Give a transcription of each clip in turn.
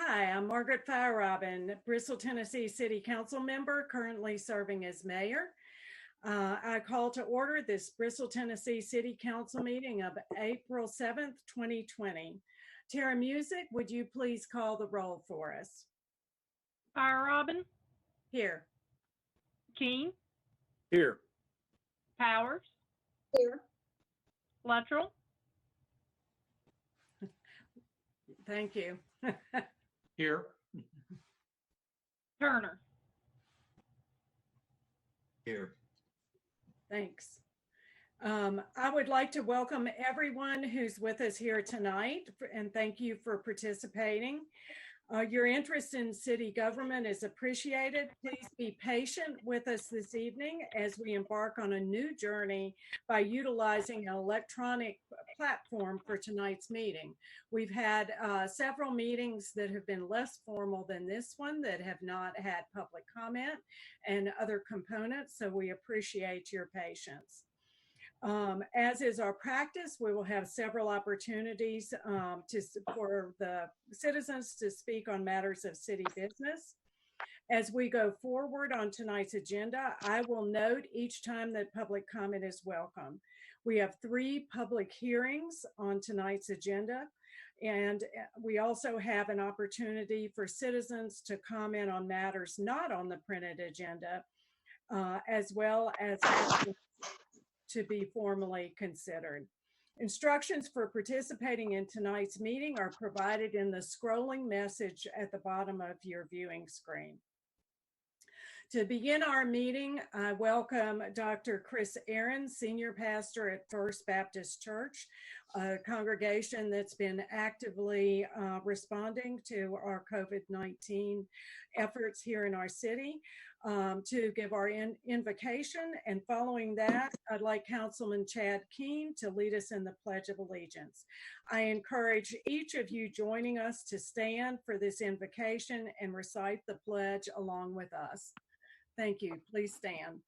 Hi, I'm Margaret Fire-Robin, Bristol, Tennessee City Council member, currently serving as mayor. I call to order this Bristol, Tennessee City Council meeting of April 7th, 2020. Tara Music, would you please call the roll for us? Fire-Robin, Here. Keene, Here. Powers, Here. Luttrell, Thank you. Here. Turner. Here. Thanks. I would like to welcome everyone who's with us here tonight, and thank you for participating. Your interest in city government is appreciated. Please be patient with us this evening as we embark on a new journey by utilizing an electronic platform for tonight's meeting. We've had several meetings that have been less formal than this one that have not had public comment and other components, so we appreciate your patience. As is our practice, we will have several opportunities for the citizens to speak on matters of city business. As we go forward on tonight's agenda, I will note each time that public comment is welcome. We have 3 public hearings on tonight's agenda, and we also have an opportunity for citizens to comment on matters not on the printed agenda, as well as to be formally considered. Instructions for participating in tonight's meeting are provided in the scrolling message at the bottom of your viewing screen. To begin our meeting, I welcome Dr. Chris Aaron, Senior Pastor at First Baptist Church, a congregation that's been actively responding to our COVID-19 efforts here in our city, to give our invocation. And following that, I'd like Councilman Chad Keene to lead us in the Pledge of Allegiance. I encourage each of you joining us to stand for this invocation and recite the pledge along with us. Thank you. Please stand.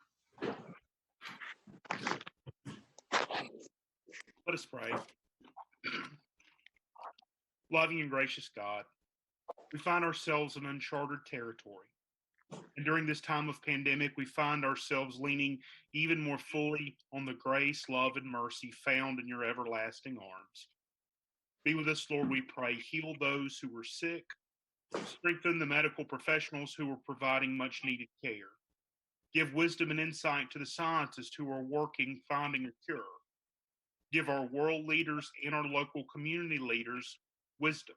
Let us pray. Loving and gracious God, we find ourselves in uncharted territory. And during this time of pandemic, we find ourselves leaning even more fully on the grace, love, and mercy found in your everlasting arms. Be with us, Lord, we pray. Heal those who are sick. Strengthen the medical professionals who are providing much needed care. Give wisdom and insight to the scientists who are working, finding a cure. Give our world leaders and our local community leaders wisdom.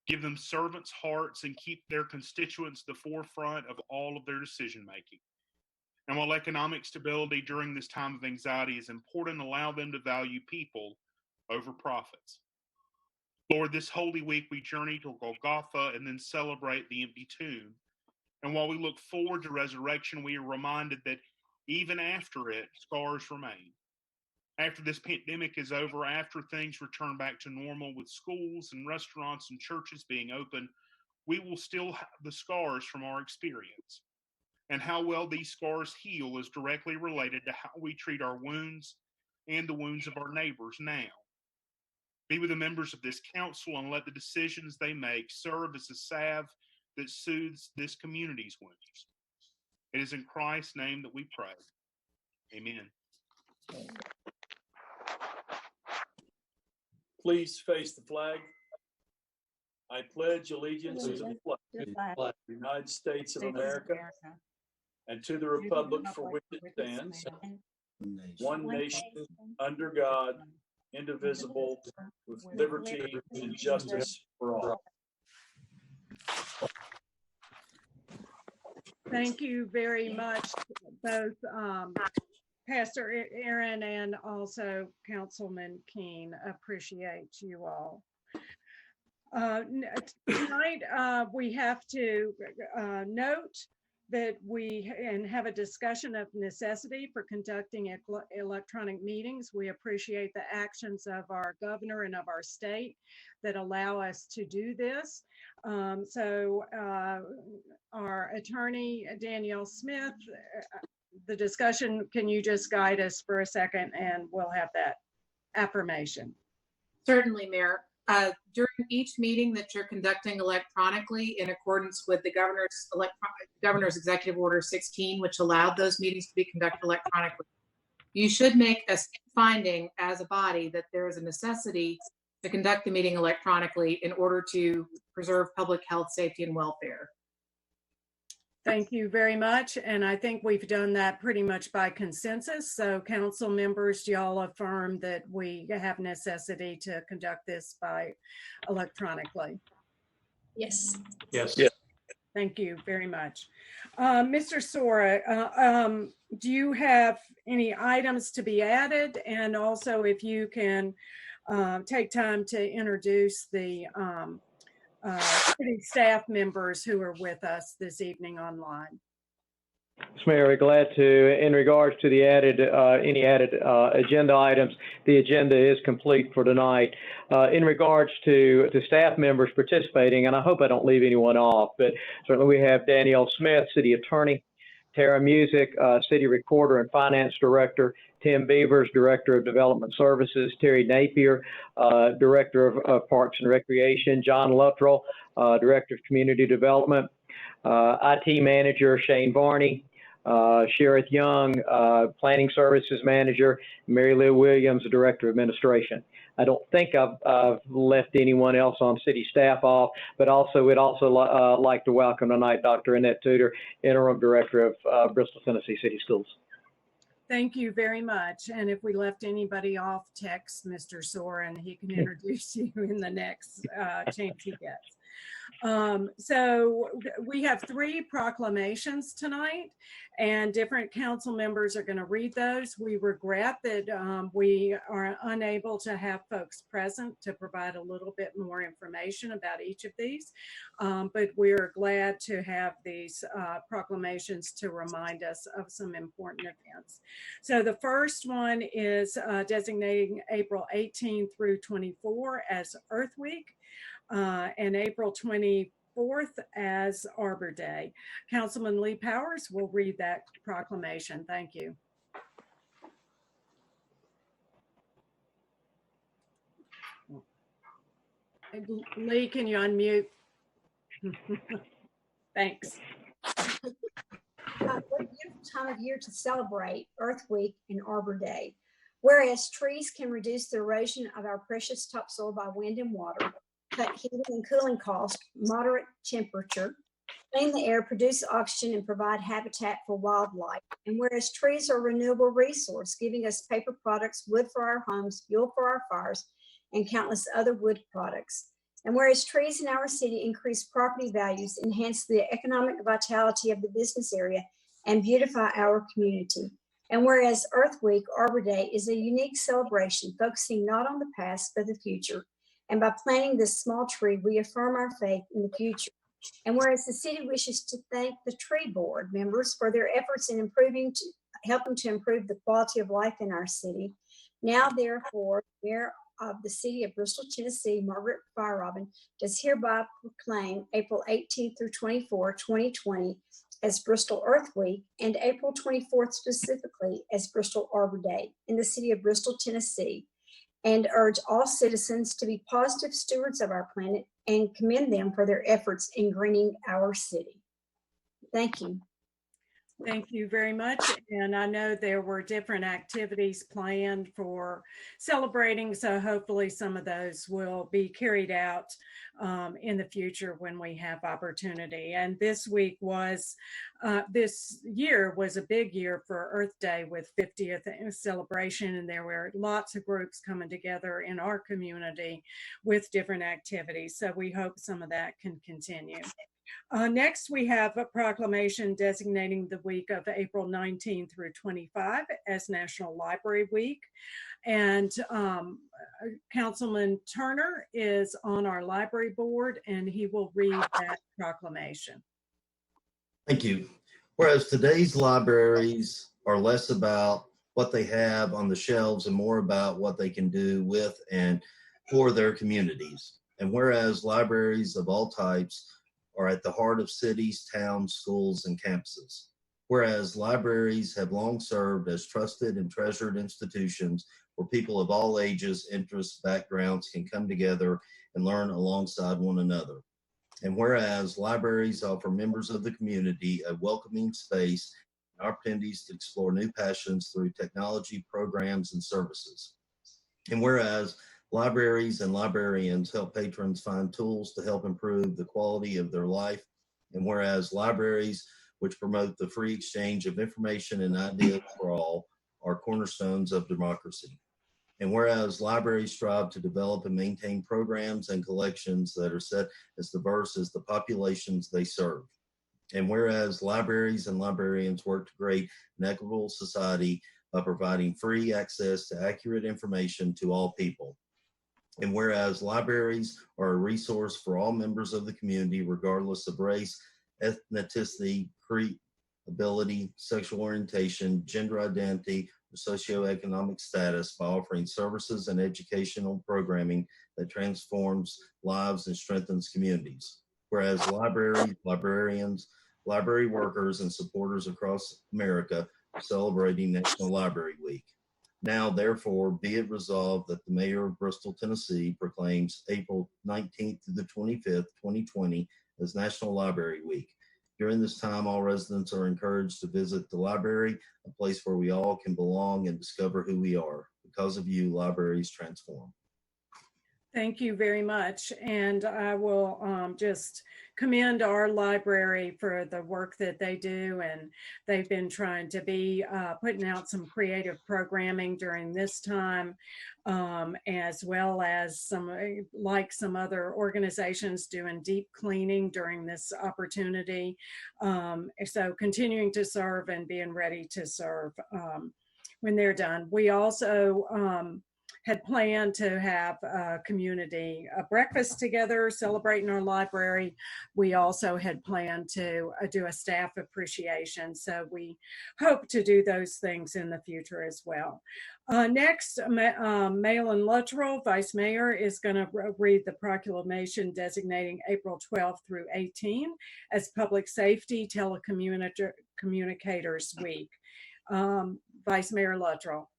Give them servants' hearts and keep their constituents the forefront of all of their decision making. And while economic stability during this time of anxiety is important, allow them to value people over profits. Lord, this Holy Week we journey to Golgotha and then celebrate the empty tomb. And while we look forward to resurrection, we are reminded that even after it, scars remain. After this pandemic is over, after things return back to normal with schools and restaurants and churches being open, we will still have the scars from our experience. And how well these scars heal is directly related to how we treat our wounds and the wounds of our neighbors now. Be with the members of this council and let the decisions they make serve as a salve that soothes this community's wounds. It is in Christ's name that we pray. Amen. Please face the flag. I pledge allegiance to the flag of the United States of America and to the republic for which it stands, one nation, under God, indivisible, with liberty and justice for all. Thank you very much, both Pastor Aaron and also Councilman Keene. Appreciate you all. Tonight, we have to note that we have a discussion of necessity for conducting electronic meetings. We appreciate the actions of our governor and of our state that allow us to do this. So our attorney, Danielle Smith, the discussion, can you just guide us for a second and we'll have that affirmation? Certainly, Mayor. during each meeting that you're conducting electronically in accordance with the governor's executive order 16, which allowed those meetings to be conducted electronically, you should make a finding as a body that there is a necessity to conduct the meeting electronically in order to preserve public health, safety, and welfare. Thank you very much. And I think we've done that pretty much by consensus. So council members, y'all affirm that we have necessity to conduct this by electronically. Yes. Yes. Yeah. Thank you very much. Mr. Sora, do you have any items to be added? And also if you can take time to introduce the city staff members who are with us this evening online. Ms. Mayor, glad to. In regards to the any added agenda items, the agenda is complete for tonight. In regards to staff members participating, and I hope I don't leave anyone off, but certainly we have Danielle Smith, City Attorney, Tara Music, City Recorder and Finance Director, Tim Beavers, Director of Development Services, Terry Napier, Director of Parks and Recreation, John Luttrell, Director of Community Development, IT Manager Shane Varney, Sherith Young, Planning Services Manager, Mary Lou Williams, Director of Administration. I don't think I've left anyone else on city staff off, but also we'd also like to welcome tonight Dr. Annette Tudor, Interim Director of Bristol, Tennessee City Schools. Thank you very much. And if we left anybody off, text Mr. Soren. He can introduce you in the next chance he gets. So we have 3 proclamations tonight, and different council members are going to read those. We regret that we are unable to have folks present to provide a little bit more information about each of these, but we're glad to have these proclamations to remind us of some important events. So the first one is designating April 18 through 24 as Earth Week, and April 24th as Arbor Day. Councilman Lee Powers will read that proclamation. Thank you. Lee, can you unmute? Thanks. What a beautiful time of year to celebrate Earth Week and Arbor Day. Whereas trees can reduce the erosion of our precious topsoil by wind and water, cut heating and cooling costs, moderate temperature, clean the air, produce oxygen, and provide habitat for wildlife. And whereas trees are a renewable resource, giving us paper products, wood for our homes, fuel for our fires, and countless other wood products. And whereas trees in our city increase property values, enhance the economic vitality of the business area, and beautify our community. And whereas Earth Week, Arbor Day, is a unique celebration focusing not on the past, but the future. And by planting this small tree, we affirm our faith in the future. And whereas the city wishes to thank the tree board members for their efforts in helping to improve the quality of life in our city, now therefore, Mayor of the City of Bristol, Tennessee, Margaret Firerobin, does hereby proclaim April 18th through 24, 2020 as Bristol Earth Week, and April 24th specifically as Bristol Arbor Day in the city of Bristol, Tennessee, and urge all citizens to be positive stewards of our planet and commend them for their efforts in greening our city. Thank you. Thank you very much. And I know there were different activities planned for celebrating, so hopefully some of those will be carried out in the future when we have opportunity. And this week was, this year was a big year for Earth Day with 50th celebration, and there were lots of groups coming together in our community with different activities. So we hope some of that can continue. Next, we have a proclamation designating the week of April 19 through 25 as National Library Week. And Councilman Turner is on our library board, and he will read that proclamation. Thank you. Whereas today's libraries are less about what they have on the shelves and more about what they can do with and for their communities. And whereas libraries of all types are at the heart of cities, towns, schools, and campuses. Whereas libraries have long served as trusted and treasured institutions where people of all ages, interests, backgrounds can come together and learn alongside one another. And whereas libraries offer members of the community a welcoming space and opportunities to explore new passions through technology, programs, and services. And whereas libraries and librarians help patrons find tools to help improve the quality of their life. And whereas libraries, which promote the free exchange of information and ideas for all, are cornerstones of democracy. And whereas libraries strive to develop and maintain programs and collections that are set as diverse as the populations they serve. And whereas libraries and librarians work to create an equitable society by providing free access to accurate information to all people. And whereas libraries are a resource for all members of the community, regardless of race, ethnicity, creed, ability, sexual orientation, gender identity, or socioeconomic status, by offering services and educational programming that transforms lives and strengthens communities. Whereas libraries, librarians, library workers, and supporters across America are celebrating National Library Week. Now, therefore, be it resolved that the Mayor of Bristol, Tennessee proclaims April 19th through the 25th, 2020 as National Library Week. During this time, all residents are encouraged to visit the library, a place where we all can belong and discover who we are. Because of you, libraries transform. Thank you very much. And I will just commend our library for the work that they do. And they've been trying to be putting out some creative programming during this time, as well as some other organizations doing deep cleaning during this opportunity. So continuing to serve and being ready to serve when they're done. We also had planned to have a community breakfast together, celebrating our library. We also had planned to do a staff appreciation. So we hope to do those things in the future as well. Next, Malin Luttrell, Vice Mayor, is going to read the proclamation designating April 12th through 18 as Public Safety Telecommunicators Week. Vice Mayor Luttrell.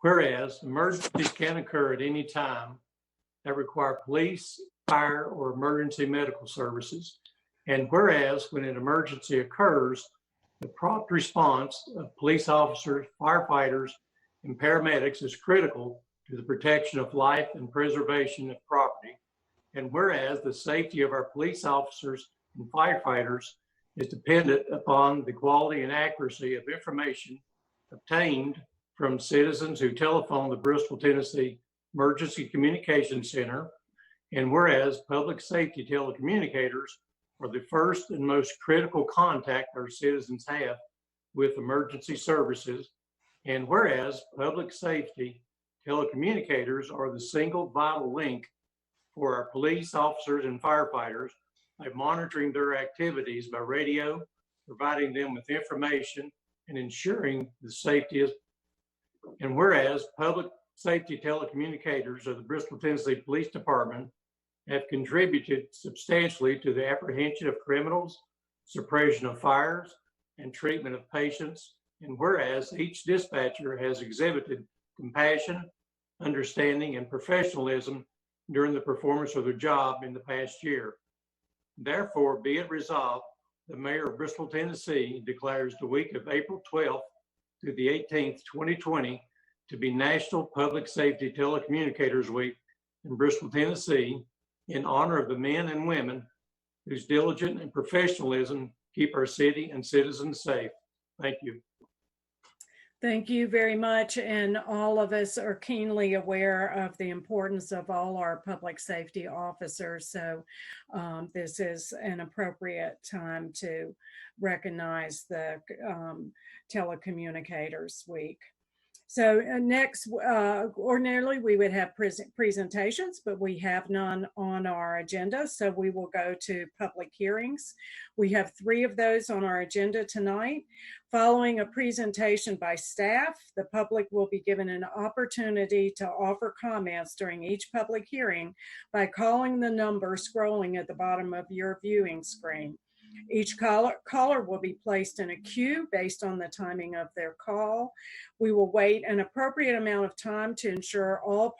Whereas emergencies can occur at any time that require police, fire, or emergency medical services. And whereas when an emergency occurs, the prompt response of police officers, firefighters, and paramedics is critical to the protection of life and preservation of property. And whereas the safety of our police officers and firefighters is dependent upon the quality and accuracy of information obtained from citizens who telephone the Bristol, Tennessee Emergency Communications Center. And whereas public safety telecommunicators are the first and most critical contact our citizens have with emergency services. And whereas public safety telecommunicators are the single vital link for our police officers and firefighters by monitoring their activities by radio, providing them with information, and ensuring the safety is. And whereas public safety telecommunicators of the Bristol, Tennessee Police Department have contributed substantially to the apprehension of criminals, suppression of fires, and treatment of patients. And whereas each dispatcher has exhibited compassion, understanding, and professionalism during the performance of their job in the past year. Therefore, be it resolved, the Mayor of Bristol, Tennessee declares the week of April 12th through the 18th, 2020, to be National Public Safety Telecommunicators Week in Bristol, Tennessee, in honor of the men and women whose diligence and professionalism keep our city and citizens safe. Thank you. Thank you very much. And all of us are keenly aware of the importance of all our public safety officers. So this is an appropriate time to recognize the Telecommunicators Week. So next, ordinarily we would have presentations, but we have none on our agenda. So we will go to public hearings. We have 3 of those on our agenda tonight. Following a presentation by staff, the public will be given an opportunity to offer comments during each public hearing by calling the number scrolling at the bottom of your viewing screen. Each caller will be placed in a queue based on the timing of their call. We will wait an appropriate amount of time to ensure all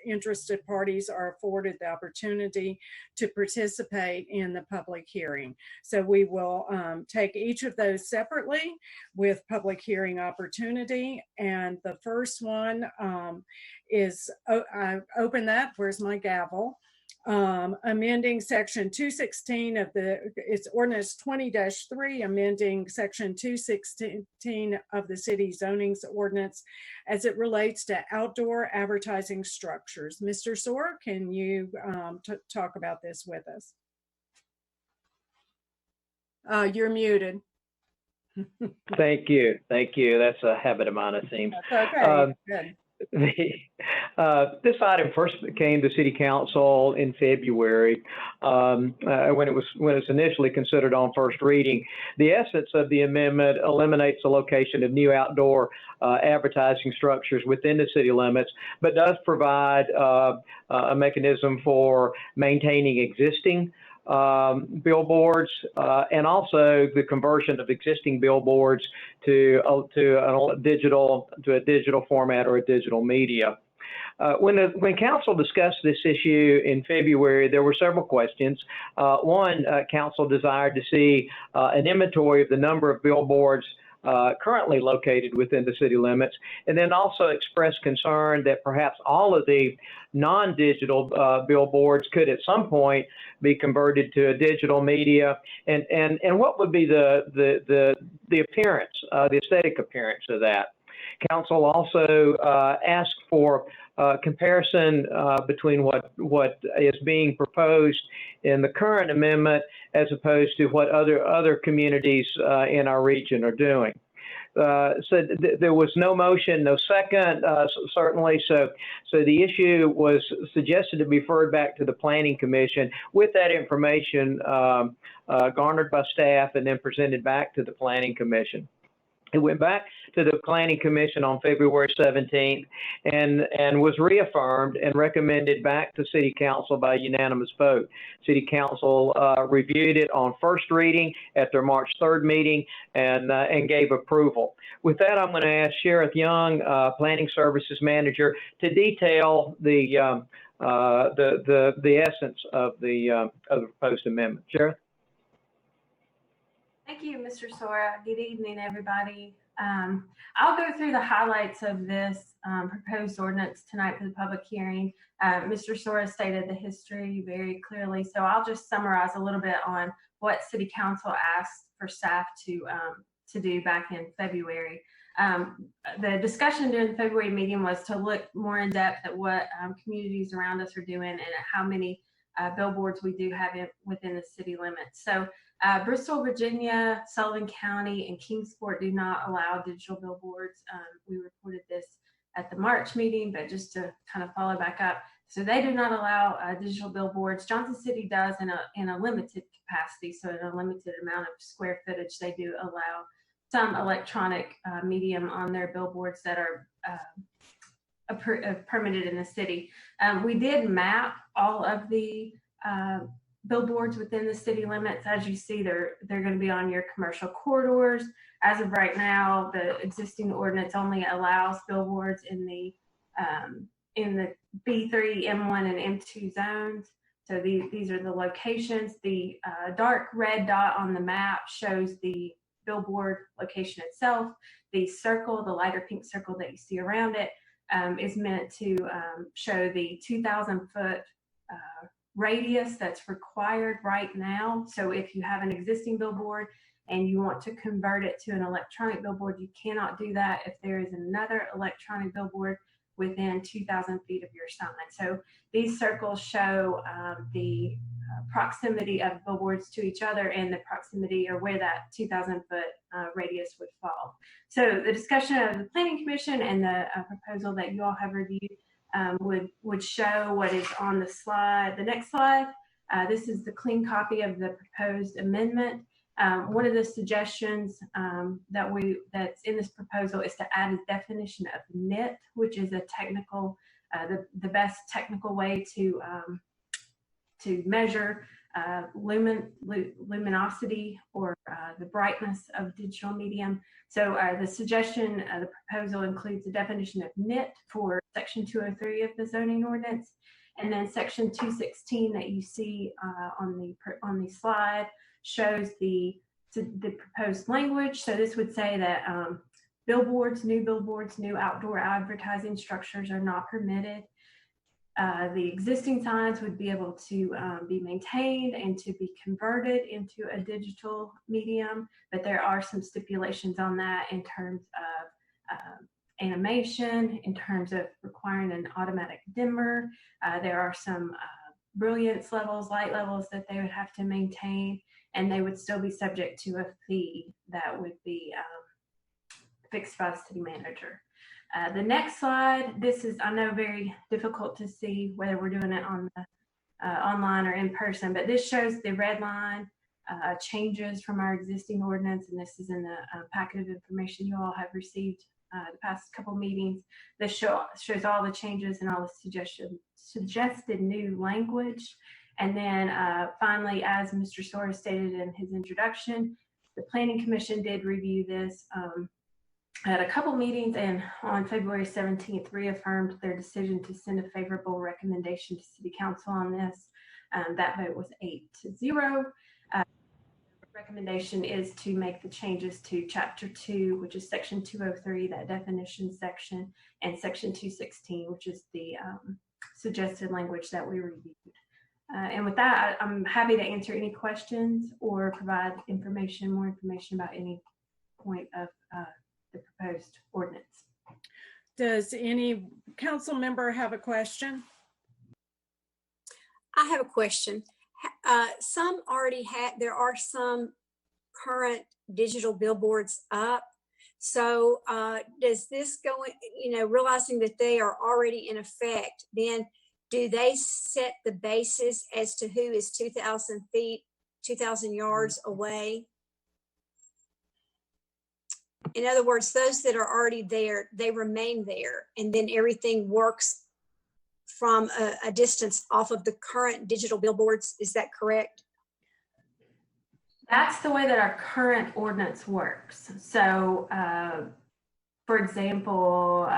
interested parties are afforded the opportunity to participate in the public hearing. So we will take each of those separately with public hearing opportunity. And the first one is, I open that, where's my gavel? Amending section 216 of it's ordinance 20-3, amending section 216 of the city zonings ordinance as it relates to outdoor advertising structures. Mr. Soar, can you talk about this with us? You're muted. Thank you. That's a habit of mine, it seems. That's okay. Good. This item first came to City Council in February when it was initially considered on first reading. The essence of the amendment eliminates the location of new outdoor advertising structures within the city limits, but does provide a mechanism for maintaining existing billboards and also the conversion of existing billboards to a digital format or a digital media. When council discussed this issue in February, there were several questions. One, council desired to see an inventory of the number of billboards currently located within the city limits, and then also expressed concern that perhaps all of the non-digital billboards could at some point be converted to a digital media, and what would be the appearance, the aesthetic appearance of that. Council also asked for comparison between what is being proposed in the current amendment as opposed to what other communities in our region are doing. So there was no motion, no second, certainly. So the issue was suggested to be referred back to the Planning Commission with that information garnered by staff and then presented back to the Planning Commission. It went back to the Planning Commission on February 17th and was reaffirmed and recommended back to City Council by unanimous vote. City Council reviewed it on first reading at their March 3rd meeting and gave approval. With that, I'm going to ask Sheriff Young, Planning Services Manager, to detail the essence of the proposed amendment. Sheriff? Thank you, Mr. Sora. Good evening, everybody. I'll go through the highlights of this proposed ordinance tonight for the public hearing. Mr. Sora stated the history very clearly, so I'll just summarize a little bit on what City Council asked for staff to do back in February. The discussion during the February meeting was to look more in depth at what communities around us are doing and at how many billboards we do have within the city limits. So Bristol, Virginia, Sullivan County, and Kingsport do not allow digital billboards. We reported this at the March meeting, but just to kind of follow back up. So they do not allow digital billboards. Johnson City does in a limited capacity, so in a limited amount of square footage, they do allow some electronic medium on their billboards that are permitted in the city. We did map all of the billboards within the city limits. As you see, they're going to be on your commercial corridors. As of right now, the existing ordinance only allows billboards in the B3, M1, and M2 zones. So these are the locations. The dark red dot on the map shows the billboard location itself. The circle, the lighter pink circle that you see around it, is meant to show the 2,000-foot radius that's required right now. So if you have an existing billboard and you want to convert it to an electronic billboard, you cannot do that if there is another electronic billboard within 2,000 feet of your sign. So these circles show the proximity of billboards to each other and the proximity or where that 2,000-foot radius would fall. So the discussion of the Planning Commission and the proposal that you all have reviewed would show what is on the slide. The next slide, this is the clean copy of the proposed amendment. One of the suggestions that's in this proposal is to add a definition of nit, which is a technical, the best technical way to measure luminosity or the brightness of digital medium. So the suggestion, the proposal includes a definition of NIT for section 203 of the zoning ordinance, and then section 216 that you see on the slide shows the proposed language. So this would say that billboards, new outdoor advertising structures are not permitted. The existing signs would be able to be maintained and to be converted into a digital medium, but there are some stipulations on that in terms of animation, in terms of requiring an automatic dimmer. There are some brilliance levels, light levels that they would have to maintain, and they would still be subject to a fee that would be fixed by the city manager. The next slide, this is, I know, very difficult to see whether we're doing it on the online or in person, but this shows the red line changes from our existing ordinance, and this is in the packet of information you all have received the past couple meetings. This shows all the changes and all the suggested new language. And then finally, as Mr. Sora stated in his introduction, the Planning Commission did review this at a couple meetings, and on February 17th reaffirmed their decision to send a favorable recommendation to City Council on this. That vote was 8-0. Recommendation is to make the changes to Chapter 2, which is Section 203, that definition section, and Section 216, which is the suggested language that we reviewed. And with that, I'm happy to answer any questions or provide more information about any point of the proposed ordinance. Does any council member have a question? I have a question. Some already there are some current digital billboards up. So does this go, realizing that they are already in effect, then do they set the basis as to who is 2,000 feet, 2,000 yards away? In other words, those that are already there, they remain there, and then everything works from a distance off of the current digital billboards. Is that correct? That's the way that our current ordinance works. So, for example,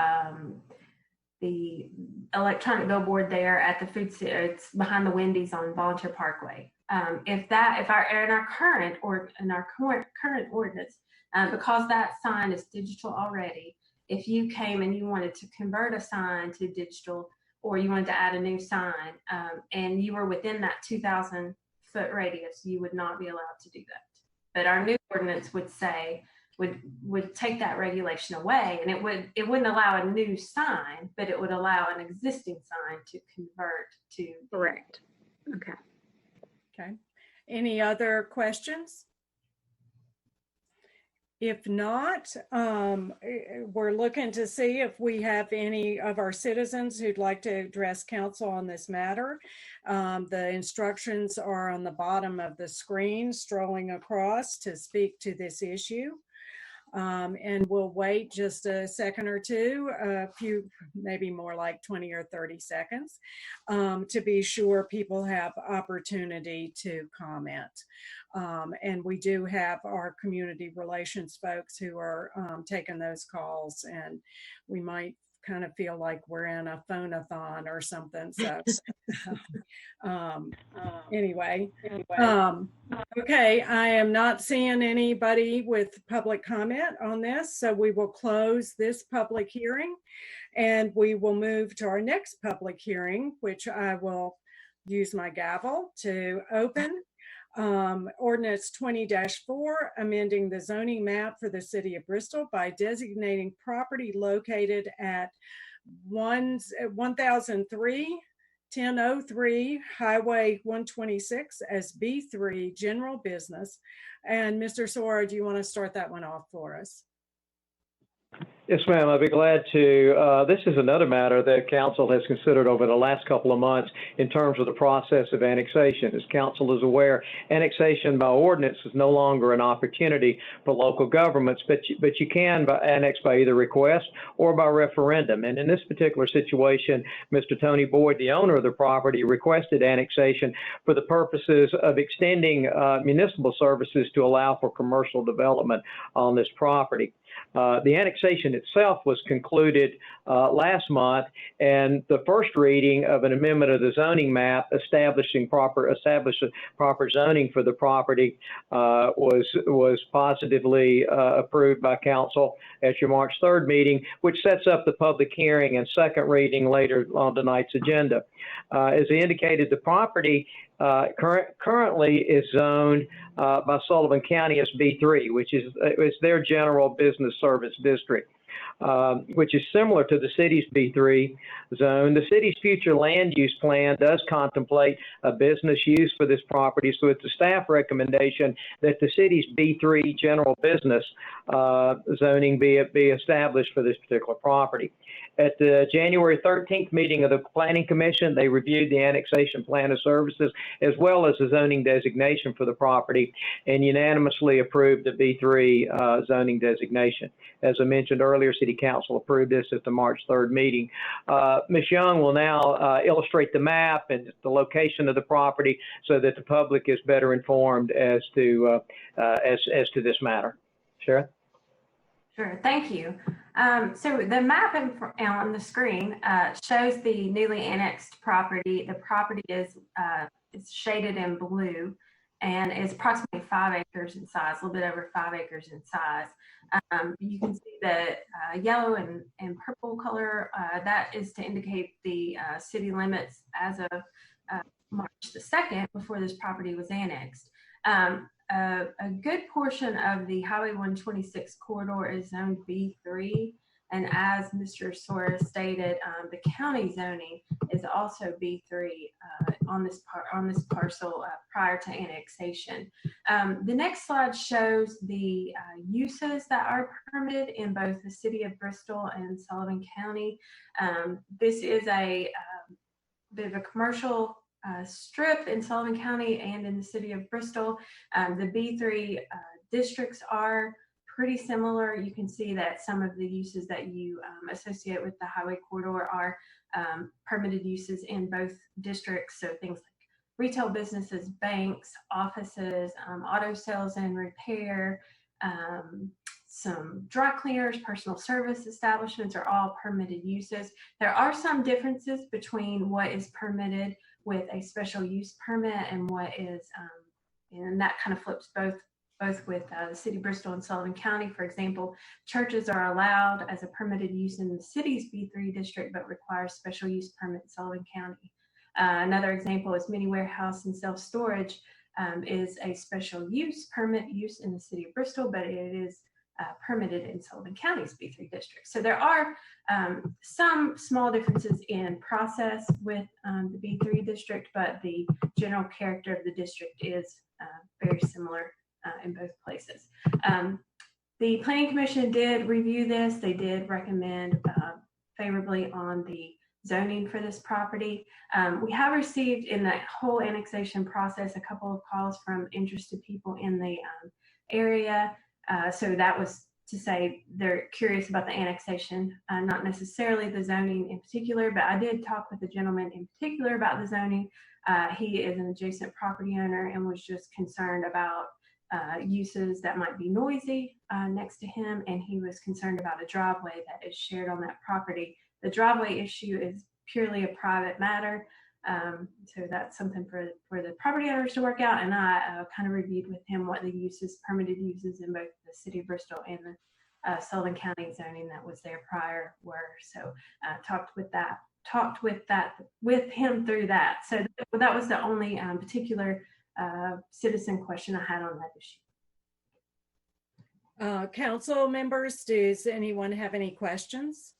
the electronic billboard there at the food center, it's behind the Wendy's on Volunteer Parkway. In our current ordinance, because that sign is digital already, if you came and you wanted to convert a sign to digital, or you wanted to add a new sign, and you were within that 2,000 foot radius, you would not be allowed to do that. But our new ordinance would say, would take that regulation away, and it wouldn't allow a new sign, but it would allow an existing sign to convert to. Correct. Okay. Okay. Any other questions? If not, we're looking to see if we have any of our citizens who'd like to address council on this matter. The instructions are on the bottom of the screen, strolling across to speak to this issue. And we'll wait just a second or two, a few, maybe more like 20 or 30 seconds, to be sure people have opportunity to comment. And we do have our community relations folks who are taking those calls, and we might kind of feel like we're in a phone-a-thon or something. So anyway, okay, I am not seeing anybody with public comment on this, so we will close this public hearing, and we will move to our next public hearing, which I will use my gavel to open. Ordinance 20-4, amending the zoning map for the city of Bristol by designating property located at 1003 Highway 126 as B3 general business. And Mr. Sora, do you want to start that one off for us? Yes, ma'am. I'd be glad to. This is another matter that council has considered over the last couple of months in terms of the process of annexation. As council is aware, annexation by ordinance is no longer an opportunity for local governments, but you can annex by either request or by referendum. And in this particular situation, Mr. Tony Boyd, the owner of the property, requested annexation for the purposes of extending municipal services to allow for commercial development on this property. The annexation itself was concluded last month, and the first reading of an amendment of the zoning map establishing proper zoning for the property was positively approved by council at your March 3rd meeting, which sets up the public hearing and second reading later on tonight's agenda. As I indicated, the property currently is zoned by Sullivan County as B3, which is their general business service district, which is similar to the city's B3 zone. The city's future land use plan does contemplate a business use for this property, so it's a staff recommendation that the city's B3 general business zoning be established for this particular property. At the January 13th meeting of the Planning Commission, they reviewed the annexation plan of services as well as the zoning designation for the property and unanimously approved the B3 zoning designation. As I mentioned earlier, City Council approved this at the March 3rd meeting. Ms. Young will now illustrate the map and the location of the property so that the public is better informed as to this matter. Sharon? Sure, thank you. So the map on the screen shows the newly annexed property. The property is shaded in blue and is approximately 5 acres in size, a little bit over 5 acres in size. You can see the yellow and purple color. That is to indicate the city limits as of March the 2nd, before this property was annexed. A good portion of the Highway 126 corridor is zoned B3, and as Mr. Soares stated, the county zoning is also B3 on this parcel prior to annexation. The next slide shows the uses that are permitted in both the city of Bristol and Sullivan County. This is a bit of a commercial strip in Sullivan County and in the city of Bristol. The B3 districts are pretty similar. You can see that some of the uses that you associate with the highway corridor are permitted uses in both districts. So things like retail businesses, banks, offices, auto sales and repair, some dry cleaners, personal service establishments are all permitted uses. There are some differences between what is permitted with a special use permit and what is, and that kind of flips both with the city of Bristol and Sullivan County. For example, churches are allowed as a permitted use in the city's B3 district, but require a special use permit in Sullivan County. Another example is mini warehouse and self-storage is a special use permit use in the city of Bristol, but it is permitted in Sullivan County's B3 district. So there are some small differences in process with the B3 district, but the general character of the district is very similar in both places. The Planning Commission did review this. They did recommend favorably on the zoning for this property. We have received in the whole annexation process a couple of calls from interested people in the area. So that was to say they're curious about the annexation, not necessarily the zoning in particular, but I did talk with the gentleman in particular about the zoning. He is an adjacent property owner and was just concerned about uses that might be noisy next to him, and he was concerned about a driveway that is shared on that property. The driveway issue is purely a private matter. So that's something for the property owners to work out, and I kind of reviewed with him what the uses, permitted uses in both the city of Bristol and the Sullivan County zoning that was there prior were. So talked with him through that. So that was the only particular citizen question I had on that issue. Council members, does anyone have any questions?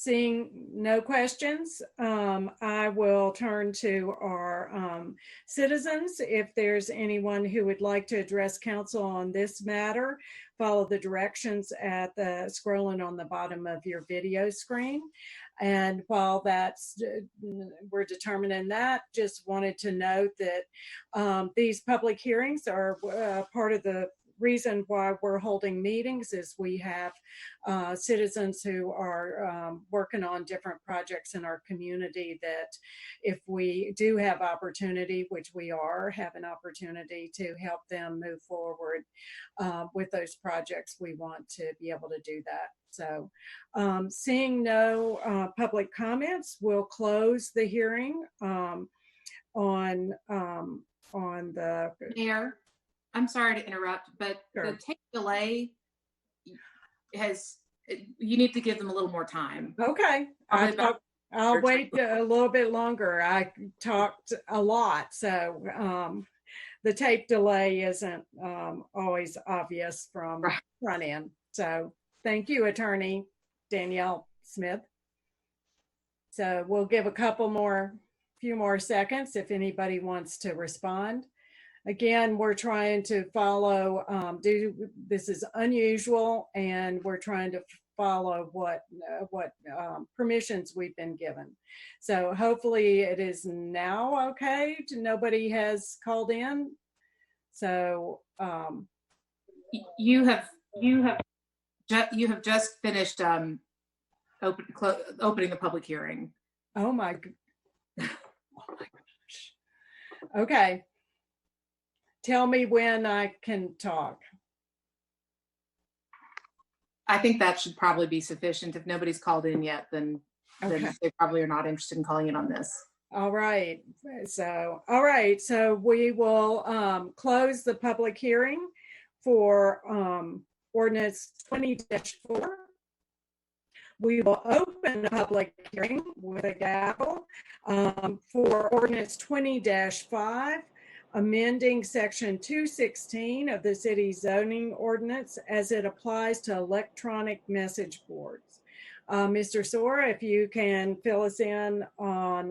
Seeing no questions, I will turn to our citizens. If there's anyone who would like to address council on this matter, follow the directions at the scrolling on the bottom of your video screen. And while we're determining that, just wanted to note that these public hearings are part of the reason why we're holding meetings is we have citizens who are working on different projects in our community that if we do have opportunity, which we have an opportunity to help them move forward with those projects, we want to be able to do that. So seeing no public comments, we'll close the hearing on the Mayor, I'm sorry to interrupt, but Sure. the tape delay you need to give them a little more time. Okay, Probably about- I'll wait a little bit longer. I talked a lot, so the tape delay isn't always obvious from Right. front end. So thank you, Attorney Danielle Smith. So we'll give a few more seconds if anybody wants to respond. Again, we're trying to follow, this is unusual, and we're trying to follow what permissions we've been given. So hopefully it is now okay. Nobody has called in. So you have just finished opening the public hearing. oh my gosh. Okay. Tell me when I can talk. I think that should probably be sufficient. If nobody's called in yet, then Okay. they probably are not interested in calling in on this. All right. So we will close the public hearing for ordinance 20-4. We will open the public hearing with a gavel for ordinance 20-5, amending section 216 of the city zoning ordinance as it applies to electronic message boards. Mr. Sora, if you can fill us in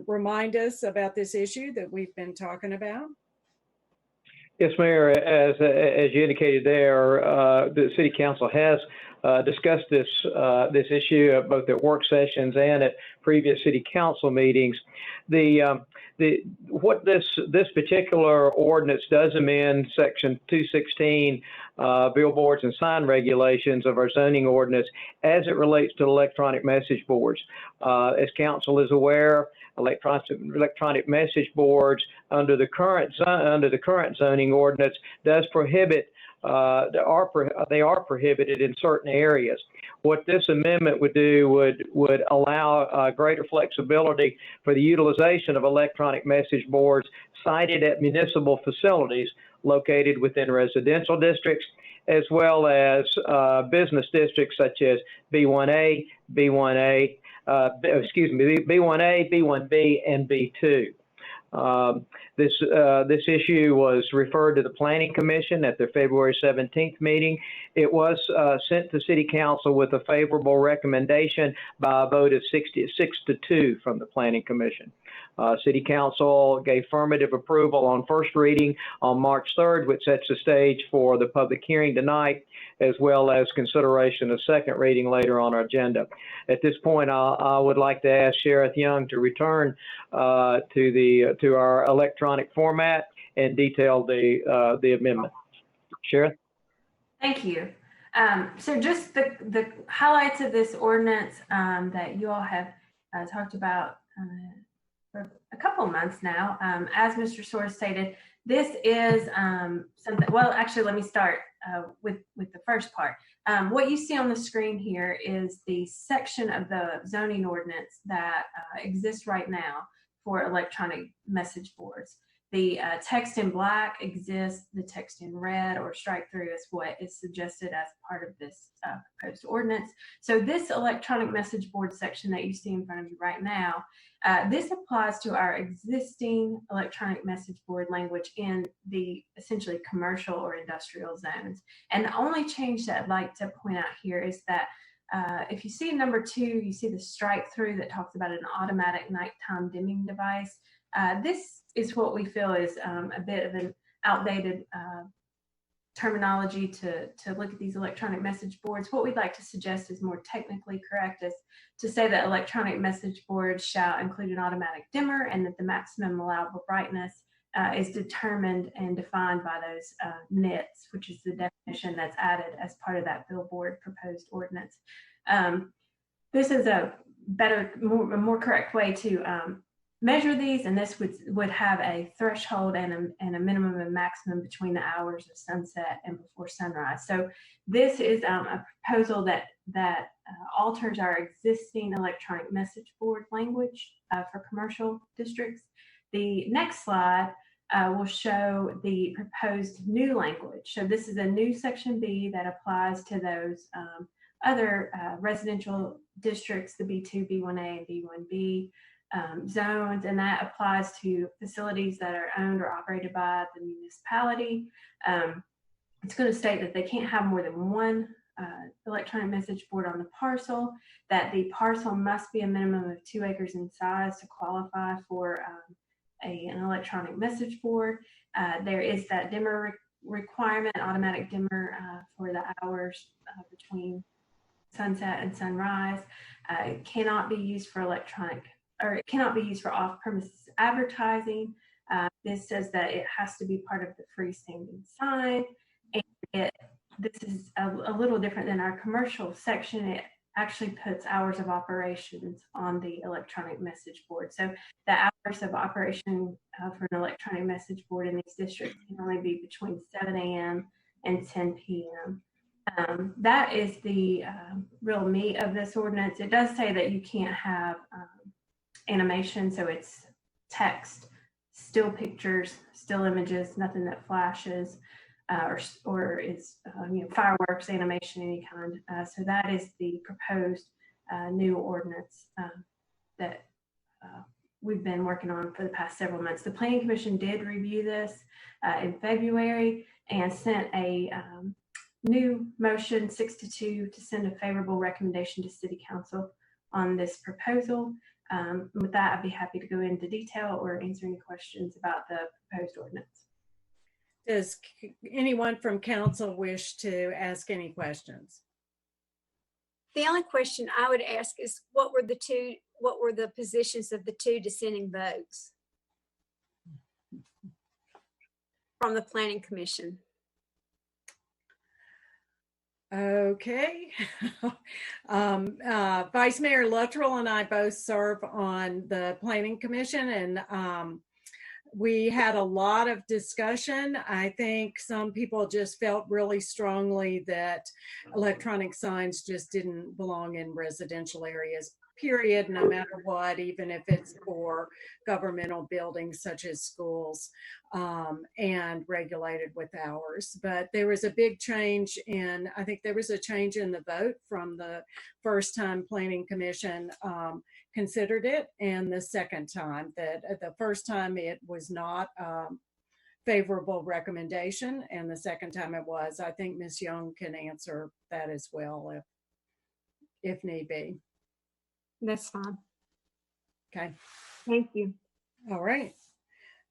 remind us about this issue that we've been talking about. Yes, Mayor, as you indicated there, the City Council has discussed this issue both at work sessions and at previous City Council meetings. What this particular ordinance does amend Section 216 billboards and sign regulations of our zoning ordinance as it relates to electronic message boards. As Council is aware, electronic message boards under the current zoning ordinance does prohibit. They are prohibited in certain areas. What this amendment would do would allow greater flexibility for the utilization of electronic message boards sited at municipal facilities located within residential districts, as well as business districts such as B1A, B1A, B1A, B1B, and B2. This issue was referred to the Planning Commission at their February 17th meeting. It was sent to City Council with a favorable recommendation by a vote of 6-2 from the Planning Commission. City Council gave affirmative approval on first reading on March 3rd, which sets the stage for the public hearing tonight, as well as consideration of second reading later on our agenda. At this point, I would like to ask Sheriff Young to return to our electronic format and detail the amendment. Sheriff? Thank you. So just the highlights of this ordinance that you all have talked about for a couple of months now. As Mr. Soares stated, this is something, well, actually, let me start with the first part. What you see on the screen here is the section of the zoning ordinance that exists right now for electronic message boards. The text in black exists, the text in red or strike through is what is suggested as part of this proposed ordinance. So this electronic message board section that you see in front of you right now, this applies to our existing electronic message board language in the essentially commercial or industrial zones. And the only change that I'd like to point out here is that If you see number 2, you see the strike through that talks about an automatic nighttime dimming device. This is what we feel is a bit of an outdated terminology to look at these electronic message boards. What we'd like to suggest is more technically correct, is to say that electronic message boards shall include an automatic dimmer, and that the maximum allowable brightness is determined and defined by those nits, which is the definition that's added as part of that billboard proposed ordinance. This is a better, more correct way to measure these, and this would have a threshold and a minimum and maximum between the hours of sunset and before sunrise. So this is a proposal that alters our existing electronic message board language for commercial districts. The next slide will show the proposed new language. So this is a new section B that applies to those other residential districts, the B2, B1A, and B1B zones, and that applies to facilities that are owned or operated by the municipality. It's going to state that they can't have more than one electronic message board on the parcel, that the parcel must be a minimum of 2 acres in size to qualify for an electronic message board. There is that dimmer requirement, automatic dimmer for the hours between sunset and sunrise. It cannot be used for it cannot be used for off-premises advertising. This says that it has to be part of the freestanding sign. And this is a little different than our commercial section. It actually puts hours of operations on the electronic message board. So the hours of operation for an electronic message board in these districts can only be between 7 a.m. and 10 p.m. That is the real meat of this ordinance. It does say that you can't have animation, so it's text, still pictures, still images, nothing that flashes or is fireworks, animation, any kind. So that is the proposed new ordinance that we've been working on for the past several months. The Planning Commission did review this in February and sent a new motion 6-2 to send a favorable recommendation to City Council on this proposal. With that, I'd be happy to go into detail or answer any questions about the proposed ordinance. Does anyone from council wish to ask any questions? The only question I would ask is what were the positions of the 2 dissenting votes from the Planning Commission? Okay. Vice Mayor Luttrell and I both serve on the Planning Commission, and we had a lot of discussion. I think some people just felt really strongly that electronic signs just didn't belong in residential areas, period, no matter what, even if it's for governmental buildings such as schools and regulated with hours. But there was a big change I think there was a change in the vote from the first time Planning Commission considered it, and the second time. That the first time it was not favorable recommendation, and the second time it was. I think Ms. Young can answer that as well if need be. That's fine. Okay. Thank you. All right.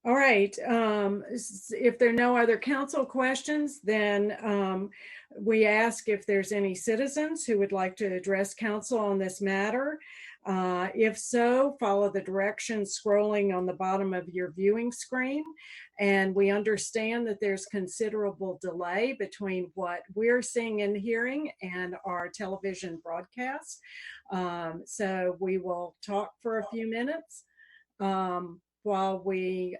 All right. If there are no other council questions, then we ask if there's any citizens who would like to address council on this matter. If so, follow the directions scrolling on the bottom of your viewing screen. And we understand that there's considerable delay between what we're seeing and hearing and our television broadcast. So we will talk for a few minutes while we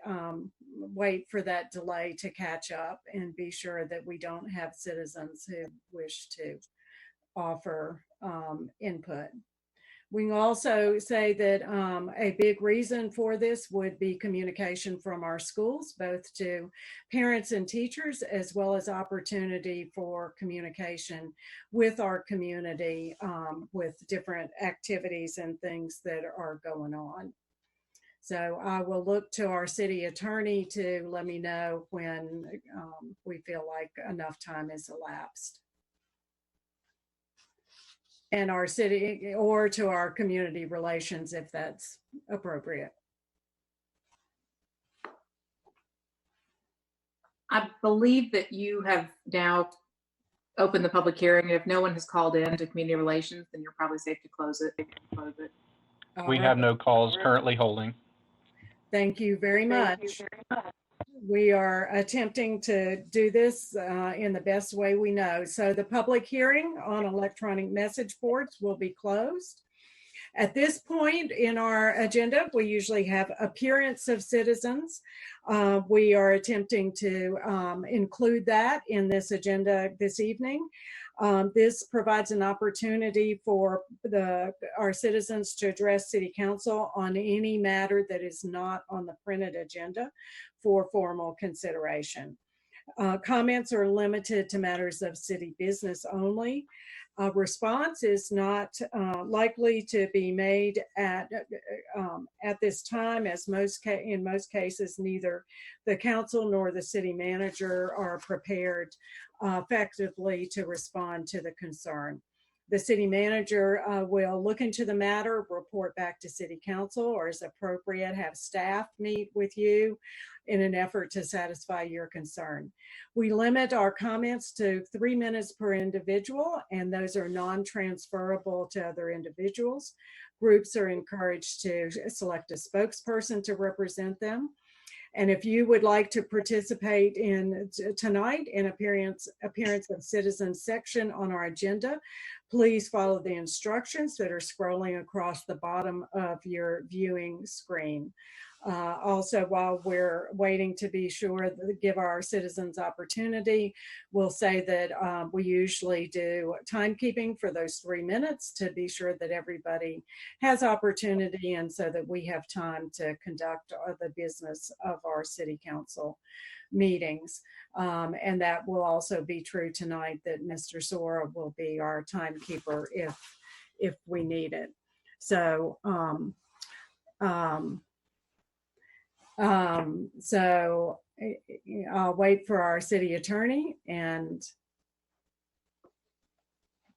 wait for that delay to catch up and be sure that we don't have citizens who wish to offer input. We can also say that a big reason for this would be communication from our schools, both to parents and teachers, as well as opportunity for communication with our community with different activities and things that are going on. So I will look to our city attorney to let me know when we feel like enough time has elapsed. and our city, or to our community relations if that's appropriate. I believe that you have now opened the public hearing. If no one has called in to community relations, then you're probably safe to close it. All We right. have no calls currently holding. Thank you very much. We are attempting to do this in the best way we know. So the public hearing on electronic message boards will be closed. At this point in our agenda, we usually have appearance of citizens. We are attempting to include that in this agenda this evening. This provides an opportunity for our citizens to address City Council on any matter that is not on the printed agenda for formal consideration. Comments are limited to matters of city business only. Response is not likely to be made at this time, as in most cases, neither the council nor the city manager are prepared effectively to respond to the concern. The city manager will look into the matter, report back to city council, or as appropriate, have staff meet with you in an effort to satisfy your concern. We limit our comments to 3 minutes per individual, and those are non-transferable to other individuals. Groups are encouraged to select a spokesperson to represent them. And if you would like to participate in tonight in appearance of citizens section on our agenda, please follow the instructions that are scrolling across the bottom of your viewing screen. Also, while we're waiting to be sure to give our citizens opportunity, we'll say that we usually do timekeeping for those 3 minutes to be sure that everybody has opportunity and so that we have time to conduct the business of our city council meetings. And that will also be true tonight, that Mr. Sora will be our timekeeper if we need it. So, so I'll wait for our city attorney, and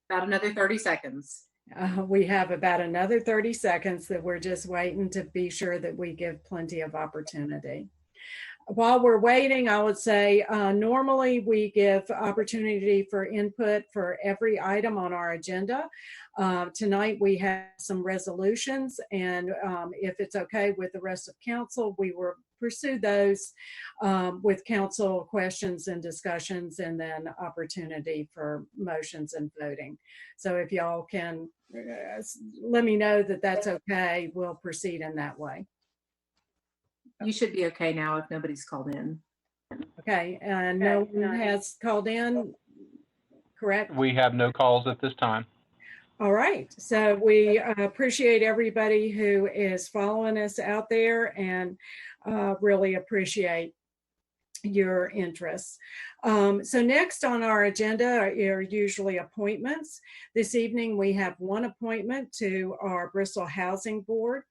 About another 30 seconds. we have about another 30 seconds that we're just waiting to be sure that we give plenty of opportunity. While we're waiting, I would say normally we give opportunity for input for every item on our agenda. Tonight we have some resolutions, and if it's okay with the rest of council, we will pursue those with council questions and discussions, and then opportunity for motions and voting. So if y'all can let me know that that's okay, we'll proceed in that way. You should be okay now if nobody's called in. Okay, no one has called in, correct? We have no calls at this time. All right, so we appreciate everybody who is following us out there, and really appreciate your interest. So next on our agenda are usually appointments. This evening we have one appointment to our Bristol Housing Board.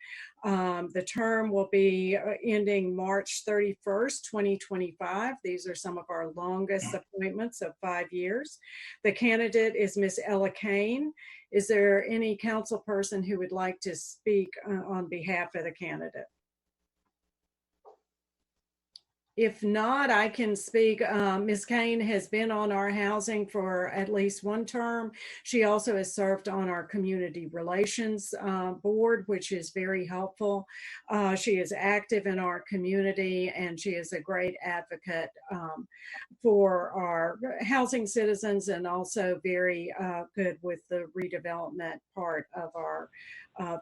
The term will be ending March 31st, 2025. These are some of our longest appointments of 5 years. The candidate is Miss Ella Kane. Is there any council person who would like to speak on behalf of the candidate? If not, I can speak. Ms. Kane has been on our housing for at least one term. She also has served on our community relations board, which is very helpful. She is active in our community, and she is a great advocate for our housing citizens, and also very good with the redevelopment part of our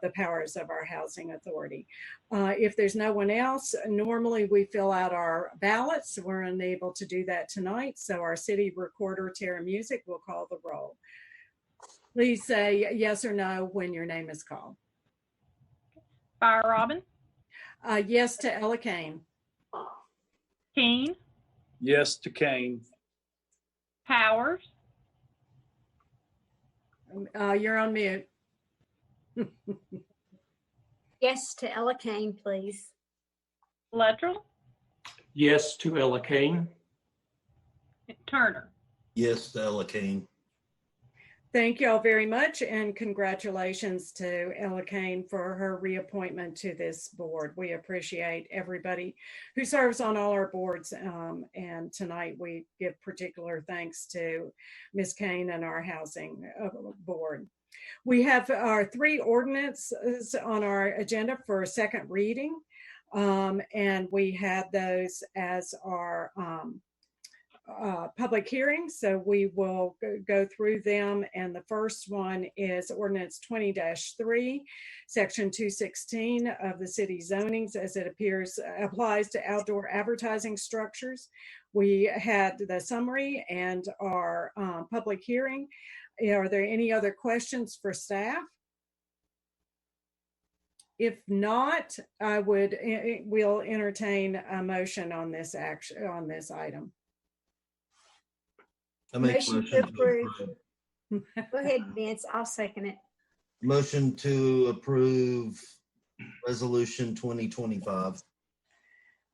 the powers of our housing authority. If there's no one else, normally we fill out our ballots. We're unable to do that tonight, so our city recorder, Tara Music, will call the roll. Please say yes or no when your name is called. Fire Robin, Yes to Ella Kane. Keen, Yes to Kane. Powers, You're on mute. Yes to Ella Kane, please. Luttrell, Yes to Ella Kane. Turner. Yes, to Ella Kane. Thank you all very much, and congratulations to Ella Kane for her reappointment to this board. We appreciate everybody who serves on all our boards, and tonight we give particular thanks to Ms. Kane and our housing board. We have our 3 ordinances on our agenda for second reading, and we had those as our public hearings, so we will go through them. And the first one is Ordinance 20-3, Section 216 of the city zonings as it applies to outdoor advertising structures. We had the summary and our public hearing. Are there any other questions for staff? If not, we'll entertain a motion on this item. I make Motion to approve. Go ahead, Vince. I'll second it. Motion to approve Resolution 2025.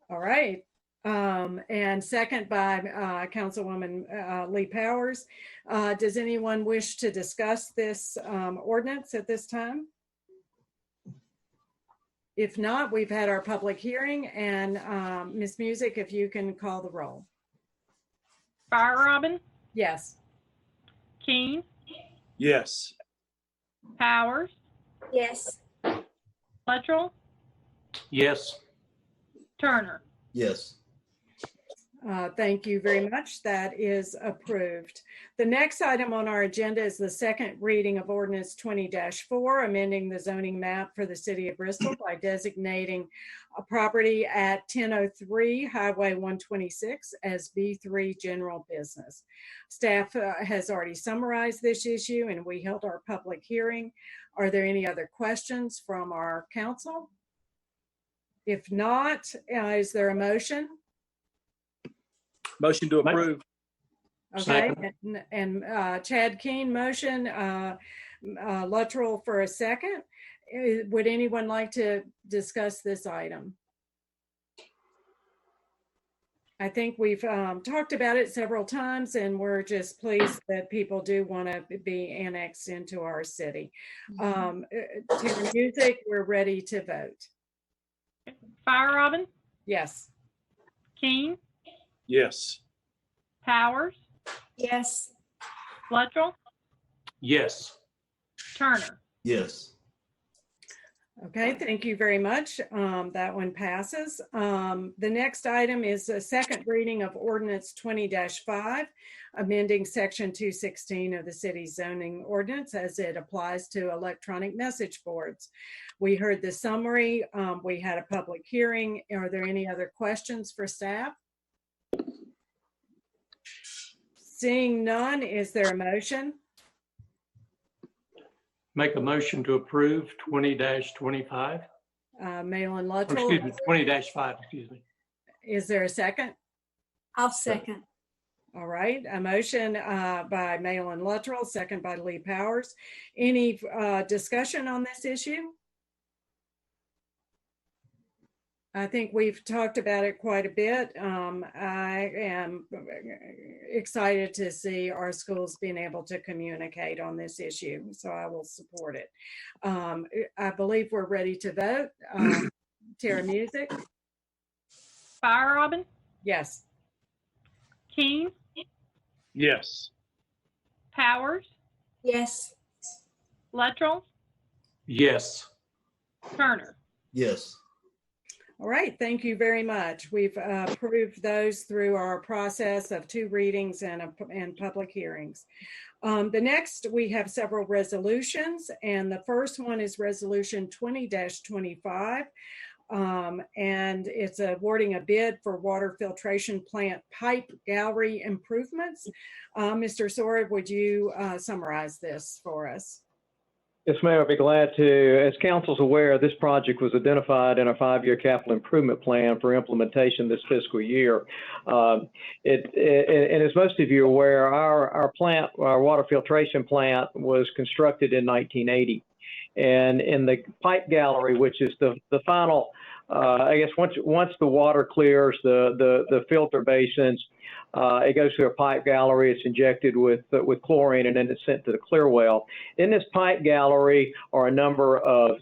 All right. And second by Councilwoman Lee Powers. Does anyone wish to discuss this ordinance at this time? If not, we've had our public hearing, and Ms. Music, if you can call the roll. Fire Robin, Yes. Keen, Yes. Powers, Yes. Luttrell, Yes. Turner. Yes. Thank you very much. That is approved. The next item on our agenda is the second reading of Ordinance 20-4, amending the zoning map for the city of Bristol by designating a property at 1003 Highway 126 as B3 General Business. Staff has already summarized this issue, and we held our public hearing. Are there any other questions from our council? If not, is there a motion? Motion to approve. Okay, Second. and Chad Keen motion, Luttrell for a second. Would anyone like to discuss this item? I think we've talked about it several times, and we're just pleased that people do want to be annexed into our city. To music, we're ready to vote. Fire Robin, Yes. Keen, Yes. Powers, Yes. Luttrell, Yes. Turner. Yes. Okay, thank you very much. That one passes. The next item is a second reading of Ordinance 20-5, amending Section 216 of the city's zoning ordinance as it applies to electronic message boards. We heard the summary. We had a public hearing. Are there any other questions for staff? Seeing none, is there a motion? Make a motion to approve 20-25. Malin Or Luttrell, excuse me, 20-5, excuse me. is there a second? I'll second. All right, a motion by Malin Luttrell, second by Lee Powers. Any discussion on this issue? I think we've talked about it quite a bit. I am excited to see our schools being able to communicate on this issue, so I will support it. I believe we're ready to vote. Tara Music? Fire Robin, Yes. Keen, Yes. Powers, Yes. Luttrell, Yes. Turner. Yes. All right, thank you very much. We've approved those through our process of 2 readings and public hearings. The next, we have several resolutions, and the first one is Resolution 20-25, and it's awarding a bid for water filtration plant pipe gallery improvements. Mr. Sora, would you summarize this for us? Yes, Mayor, I'd be glad to. As council's aware, this project was identified in our 5-year capital improvement plan for implementation this fiscal year. And as most of you are aware, our water filtration plant was constructed in 1980. And in the pipe gallery, which is the final, I guess once the water clears the filter basins, it goes through a pipe gallery. It's injected with chlorine, and then it's sent to the clear well. In this pipe gallery are a number of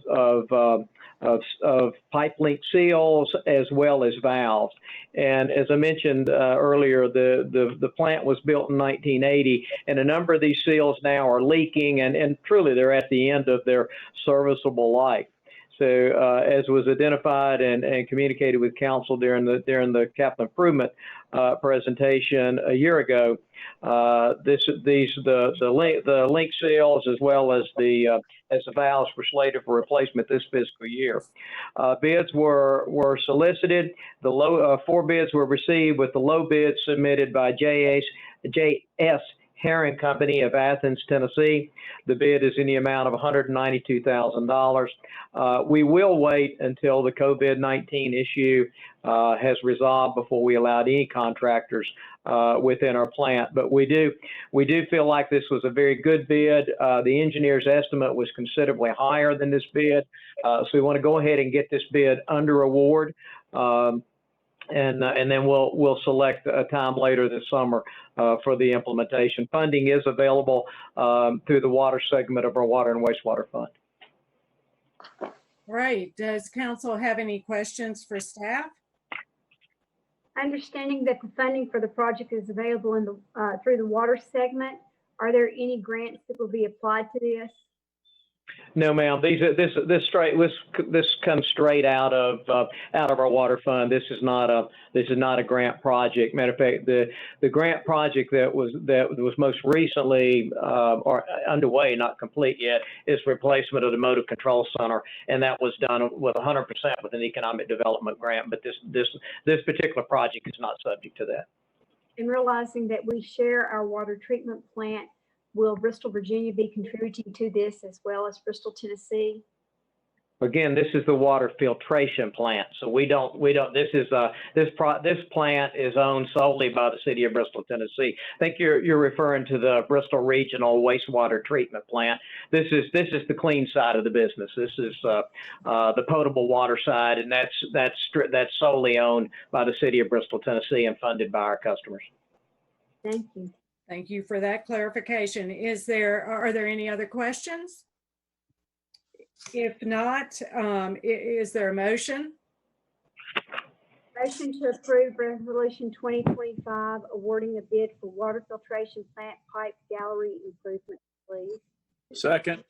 pipe link seals as well as valves. And as I mentioned earlier, the plant was built in 1980, and a number of these seals now are leaking, and truly they're at the end of their serviceable life. So as was identified and communicated with council during the capital improvement presentation a year ago, the link seals as well as the valves were slated for replacement this fiscal year. Bids were solicited. The low 4 bids were received, with the low bid submitted by J.S. Herring Company of Athens, Tennessee. The bid is in the amount of $192,000. We will wait until the COVID-19 issue has resolved before we allow any contractors within our plant. But we do feel like this was a very good bid. The engineer's estimate was considerably higher than this bid, so we want to go ahead and get this bid under award. And then we'll select a time later this summer for the implementation. Funding is available through the water segment of our Water and Wastewater Fund. Right. Does council have any questions for staff? Understanding that the funding for the project is available in the through the water segment, are there any grants that will be applied to this? No, ma'am. This comes straight out of our water fund. This is not a grant project. Matter of fact, the grant project that was most recently or underway, not complete yet, is replacement of the motor control center, and that was done with 100% with an economic development grant. But this particular project is not subject to that. And realizing that we share our water treatment plant, will Bristol, Virginia be contributing to this as well as Bristol, Tennessee? Again, this is the water filtration plant. So this plant is owned solely by the city of Bristol, Tennessee. I think you're referring to the Bristol Regional Wastewater Treatment Plant. This is the clean side of the business. This is the potable water side, and that's solely owned by the city of Bristol, Tennessee, and funded by our customers. Thank you. Thank you for that clarification. Are there any other questions? If not, is there a motion? Motion to approve resolution 2025 awarding a bid for water filtration plant pipe gallery improvement, please. Second.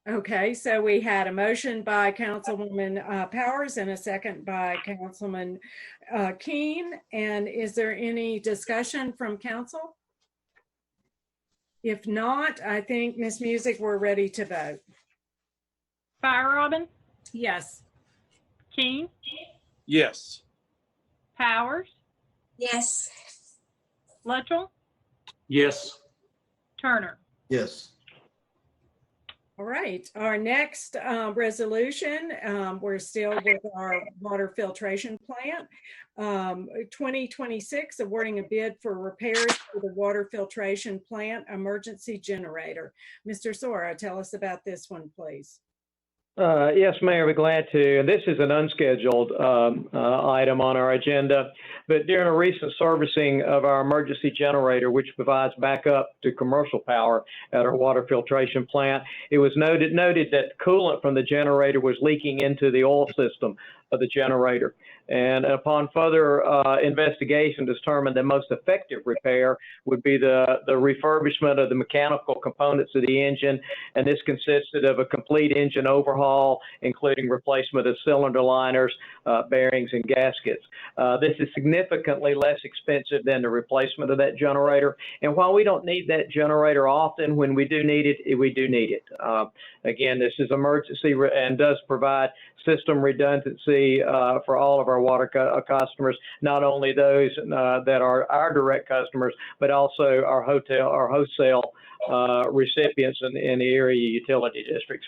Okay, so we had a motion by Councilwoman Powers and a second by Councilman Keene. And is there any discussion from council? If not, I think, Ms. Music, we're ready to vote. Fire Robin, Yes. Keene, Yes. Powers, Yes. Luttrell, Yes. Turner. Yes. All right, our next resolution, we're still with our water filtration plant. 2026, awarding a bid for repairs for the water filtration plant emergency generator. Mr. Sora, tell us about this one, please. Yes, Mayor, we're glad to. This is an unscheduled item on our agenda, but during a recent servicing of our emergency generator, which provides backup to commercial power at our water filtration plant, it was noted that coolant from the generator was leaking into the oil system of the generator. And upon further investigation, determined the most effective repair would be the refurbishment of the mechanical components of the engine. And this consisted of a complete engine overhaul, including replacement of cylinder liners, bearings, and gaskets. This is significantly less expensive than the replacement of that generator. And while we don't need that generator often, when we do need it, we do need it. Again, this is emergency and does provide system redundancy for all of our water customers, not only those that are our direct customers, but also our wholesale recipients in the area utility districts.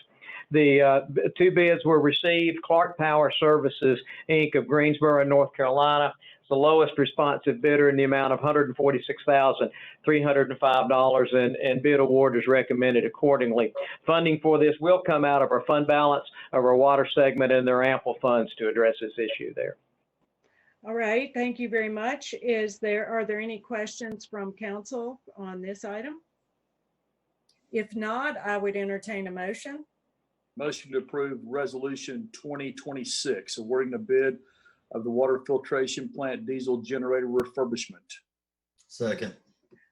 The 2 bids were received. Clark Power Services, Inc. of Greensboro, North Carolina, the lowest responsive bidder in the amount of $146,305, and bid award is recommended accordingly. Funding for this will come out of our fund balance of our water segment, and there are ample funds to address this issue there. All right, thank you very much. Are there any questions from council on this item? If not, I would entertain a motion. Motion to approve resolution 2026, awarding the bid of the water filtration plant diesel generator refurbishment. Second.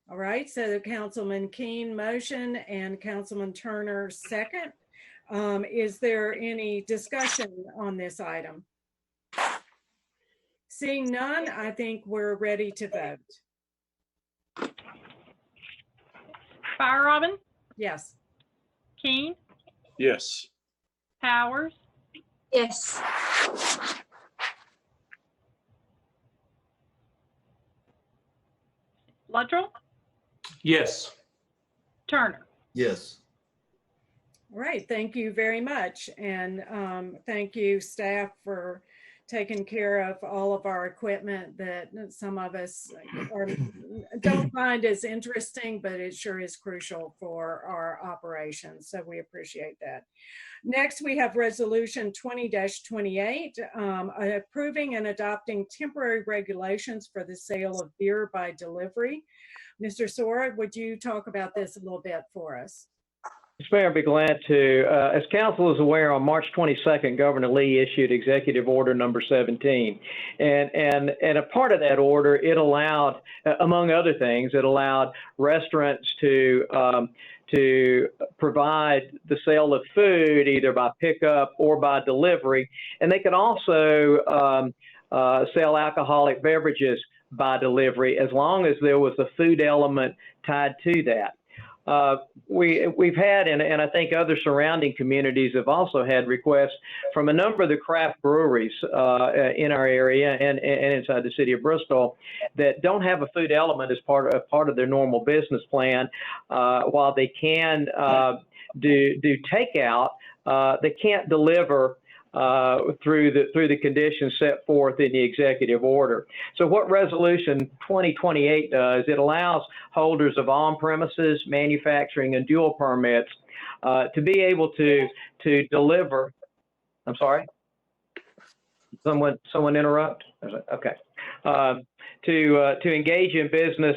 All right, so Councilman Keen motion and Councilman Turner second. Is there any discussion on this item? Seeing none, I think we're ready to vote. Fire Robin, Yes. Keen, Yes. Powers, Yes. Luttrell, Yes. Turner. Yes. All right, thank you very much. And thank you, staff, for taking care of all of our equipment that some of us don't find as interesting, but it sure is crucial for our operations. So we appreciate that. Next, we have resolution 20-28, approving and adopting temporary regulations for the sale of beer by delivery. Mr. Sora, would you talk about this a little bit for us? Mr. Mayor, I'd be glad to. As council is aware, on March 22nd, Governor Lee issued Executive Order number 17. And a part of that order, it allowed, among other things, it allowed restaurants to provide the sale of food either by pickup or by delivery. And they could also sell alcoholic beverages by delivery as long as there was a food element tied to that. We've had, and I think other surrounding communities have also had requests from a number of the craft breweries in our area and inside the city of Bristol that don't have a food element as part of their normal business plan. While they can do takeout, they can't deliver through the conditions set forth in the executive order. So what resolution 2028 does, it allows holders of on-premises manufacturing and dual permits to be able to deliver. I'm sorry? Someone interrupt? Okay. To engage in business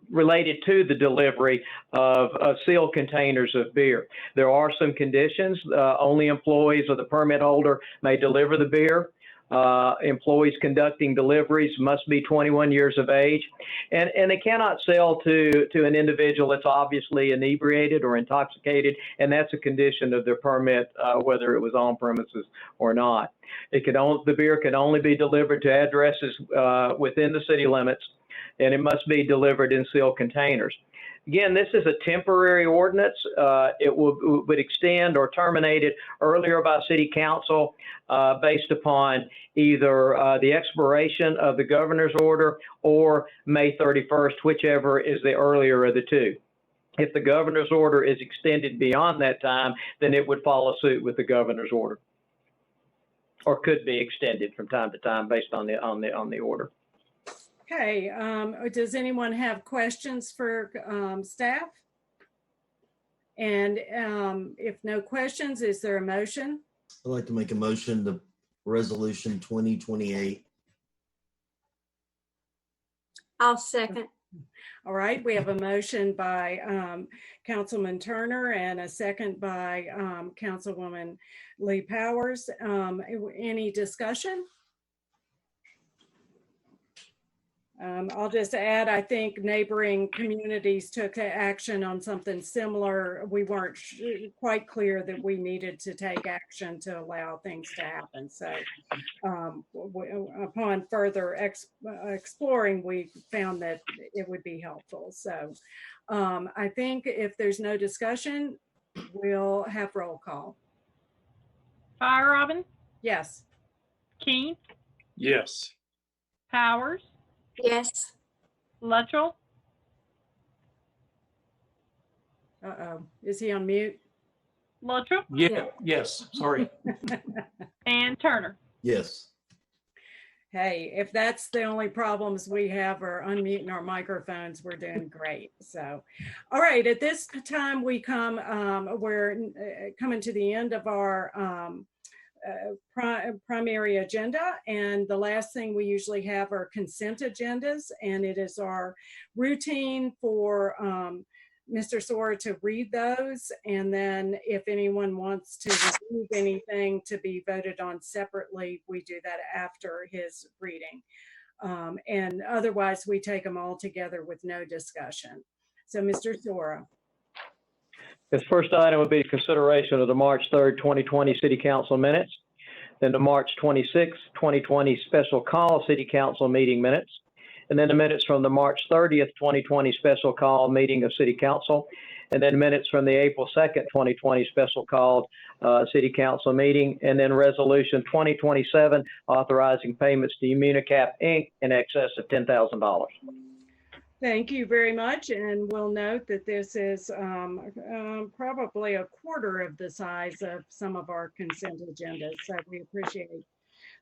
related to the delivery of sealed containers of beer. There are some conditions. Only employees of the permit holder may deliver the beer. Employees conducting deliveries must be 21 years of age, and they cannot sell to an individual that's obviously inebriated or intoxicated, and that's a condition of their permit, whether it was on premises or not. The beer can only be delivered to addresses within the city limits, and it must be delivered in sealed containers. Again, this is a temporary ordinance. It would extend or terminate it earlier by City Council based upon either the expiration of the governor's order or May 31st, whichever is the earlier of the two. If the governor's order is extended beyond that time, then it would follow suit with the governor's order, or could be extended from time to time based on the order. Okay, does anyone have questions for staff? And if no questions, is there a motion? I'd like to make a motion to resolution 2028. I'll second. All right, we have a motion by Councilman Turner and a second by Councilwoman Lee Powers. Any discussion? I'll just add, I think neighboring communities took action on something similar. We weren't quite clear that we needed to take action to allow things to happen. So upon further exploring, we found that it would be helpful. So I think if there's no discussion, we'll have roll call. Fire Robin, Yes. Keen, Yes. Powers, Yes. Luttrell, Is he on mute? Luttrell, Yeah. Yes. Sorry. and Turner. Yes. Hey, if that's the only problems we have are unmuting our microphones, we're doing great. So, all right, at this time we're coming to the end of our primary agenda, and the last thing we usually have are consent agendas, and it is our routine for Mr. Sora to read those, and then if anyone wants to remove anything to be voted on separately, we do that after his reading. And otherwise, we take them all together with no discussion. So, Mr. Sora. This first item would be consideration of the March 3rd, 2020 City Council minutes, then the March 26th, 2020 Special Call City Council meeting minutes, and then the minutes from the March 30th, 2020 Special Call meeting of City Council, and then minutes from the April 2nd, 2020 Special Called City Council meeting, and then Resolution 2027 authorizing payments to Immunicap, Inc. in excess of $10,000. Thank you very much, and we'll note that this is probably a quarter of the size of some of our consent agendas, so we appreciate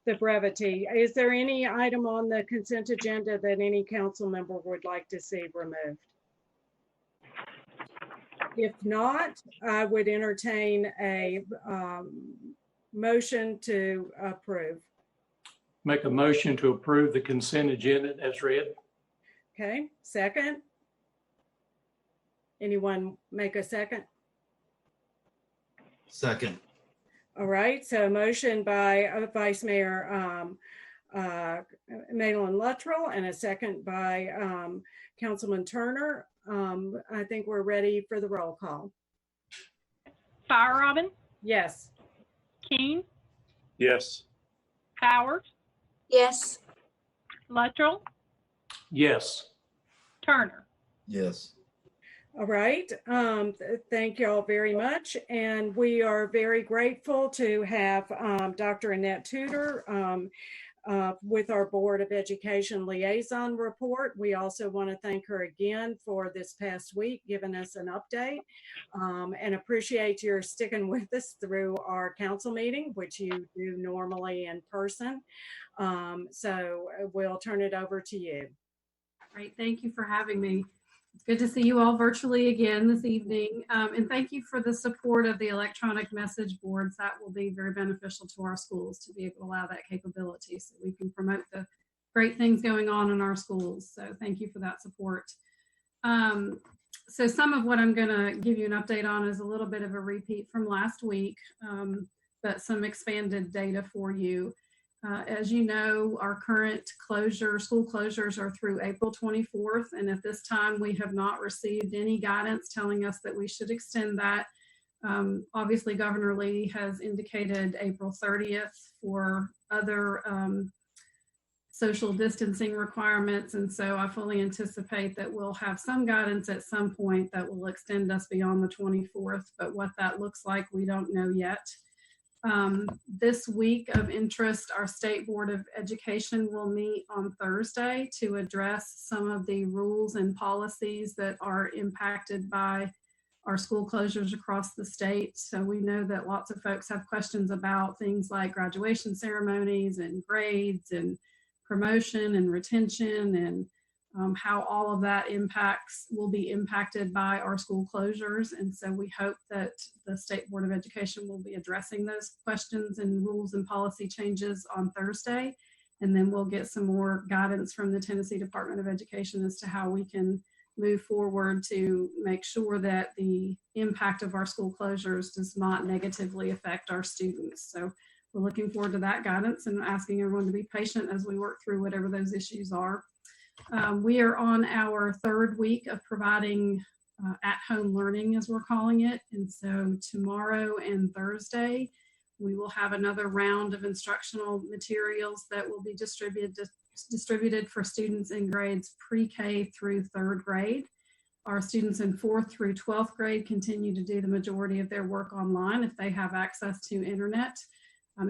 the brevity. Is there any item on the consent agenda that any council member would like to see removed? If not, I would entertain a motion to approve. Make a motion to approve the consent agenda as read. Okay, second? Anyone make a second? Second. All right, so motion by Vice Mayor Malin Luttrell and a second by Councilman Turner. I think we're ready for the roll call. Fire Robin, Yes. Keene, Yes. Powers, Yes. Luttrell, Yes. Turner. Yes. All right, thank you all very much. And we are very grateful to have Dr. Annette Tudor with our Board of Education Liaison report. We also want to thank her again for this past week, giving us an update, and appreciate your sticking with us through our council meeting, which you do normally in person. So we'll turn it over to you. Great, thank you for having me. It's good to see you all virtually again this evening. And thank you for the support of the electronic message boards. That will be very beneficial to our schools to be able to allow that capability so we can promote the great things going on in our schools. So thank you for that support. So some of what I'm gonna give you an update on is a little bit of a repeat from last week, but some expanded data for you. As you know, our current school closures are through April 24th, and at this time we have not received any guidance telling us that we should extend that. Obviously, Governor Lee has indicated April 30th for other social distancing requirements, and so I fully anticipate that we'll have some guidance at some point that will extend us beyond the 24th, but what that looks like, we don't know yet. This week of interest, our State Board of Education will meet on Thursday to address some of the rules and policies that are impacted by our school closures across the state. So we know that lots of folks have questions about things like graduation ceremonies and grades and promotion and retention and how all of that will be impacted by our school closures. And so we hope that the State Board of Education will be addressing those questions and rules and policy changes on Thursday. And then we'll get some more guidance from the Tennessee Department of Education as to how we can move forward to make sure that the impact of our school closures does not negatively affect our students. So we're looking forward to that guidance and asking everyone to be patient as we work through whatever those issues are. We are on our third week of providing at-home learning, as we're calling it. And so tomorrow and Thursday, we will have another round of instructional materials that will be distributed for students in grades pre-K through third grade. Our students in 4th through 12th grade continue to do the majority of their work online if they have access to internet.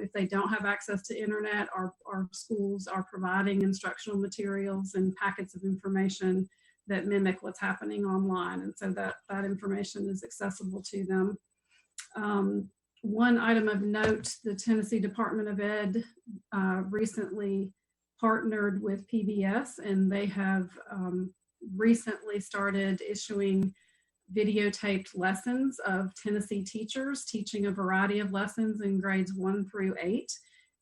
If they don't have access to internet, our schools are providing instructional materials and packets of information that mimic what's happening online. And so that information is accessible to them. One item of note, the Tennessee Department of Ed recently partnered with PBS, and they have recently started issuing videotaped lessons of Tennessee teachers teaching a variety of lessons in grades 1 through 8.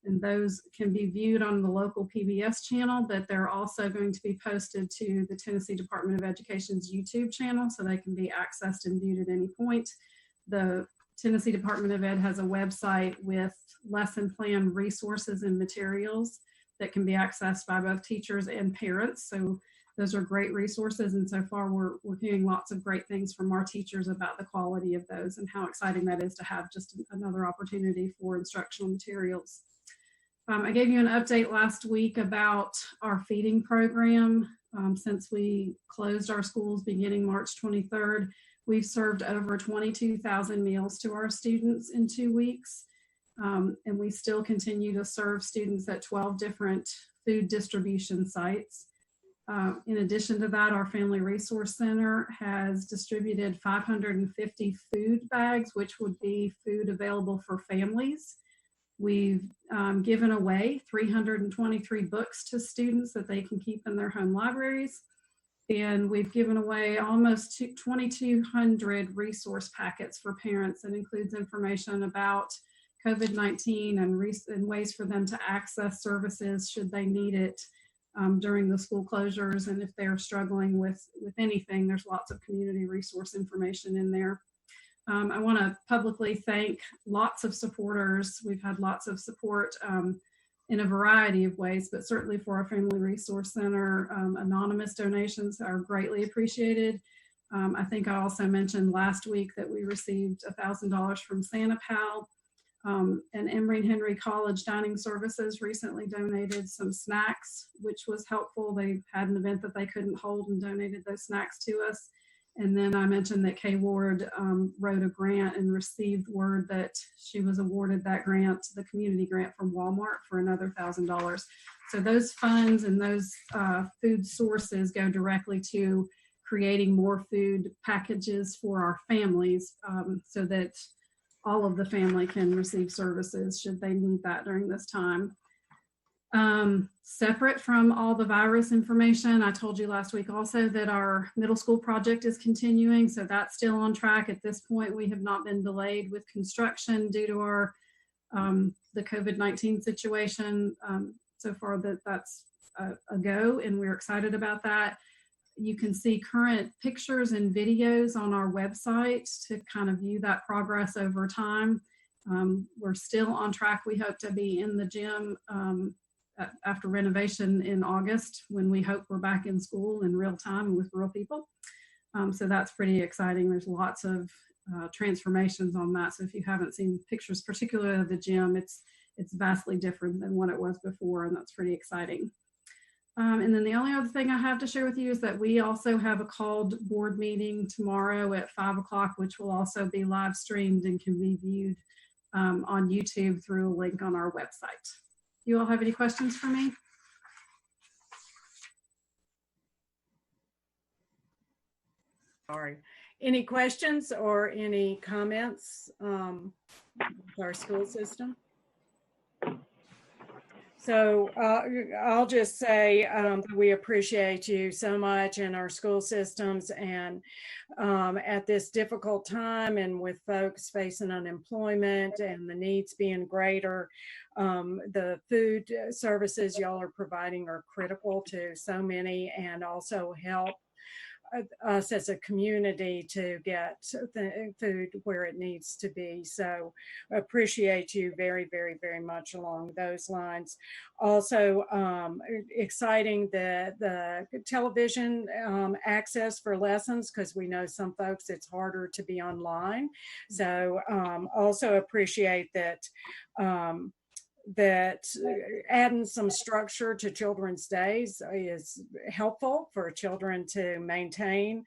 And those can be viewed on the local PBS channel, but they're also going to be posted to the Tennessee Department of Education's YouTube channel, so they can be accessed and viewed at any point. The Tennessee Department of Ed has a website with lesson plan resources and materials that can be accessed by both teachers and parents. So those are great resources, and so far we're hearing lots of great things from our teachers about the quality of those and how exciting that is to have just another opportunity for instructional materials. I gave you an update last week about our feeding program. Since we closed our schools beginning March 23rd, we've served over 22,000 meals to our students in 2 weeks, and we still continue to serve students at 12 different food distribution sites. In addition to that, our Family Resource Center has distributed 550 food bags, which would be food available for families. We've given away 323 books to students that they can keep in their home libraries. And we've given away almost 2,200 resource packets for parents that includes information about COVID-19 and ways for them to access services should they need it during the school closures. And if they're struggling with anything, there's lots of community resource information in there. I want to publicly thank lots of supporters. We've had lots of support in a variety of ways, but certainly for our Family Resource Center, anonymous donations are greatly appreciated. I think I also mentioned last week that we received $1,000 from Santa Pal, and Emory and Henry College Dining Services recently donated some snacks, which was helpful. They had an event that they couldn't hold and donated those snacks to us. And then I mentioned that Kay Ward wrote a grant and received word that she was awarded that grant, the community grant from Walmart, for another $1,000. So those funds and those food sources go directly to creating more food packages for our families, so that all of the family can receive services should they need that during this time. Separate from all the virus information, I told you last week also that our middle school project is continuing, so that's still on track. At this point, we have not been delayed with construction due to our the COVID-19 situation. So far that's a go, and we're excited about that. You can see current pictures and videos on our website to kind of view that progress over time. We're still on track. We hope to be in the gym after renovation in August, when we hope we're back in school in real time with real people. So that's pretty exciting. There's lots of transformations on that. So if you haven't seen pictures, particularly of the gym, it's vastly different than what it was before, and that's pretty exciting. And then the only other thing I have to share with you is that we also have a called board meeting tomorrow at 5 o'clock, which will also be live streamed and can be viewed on YouTube through a link on our website. You all have any questions for me? Sorry. Any questions or any comments with our school system? So I'll just say that we appreciate you so much in our school systems, and at this difficult time, and with folks facing unemployment and the needs being greater, the food services y'all are providing are critical to so many, and also help us as a community to get the food where it needs to be. So appreciate you very, very, very much along those lines. Also exciting the television access for lessons, because we know some folks it's harder to be online. So also appreciate that that adding some structure to children's days is helpful for children to maintain.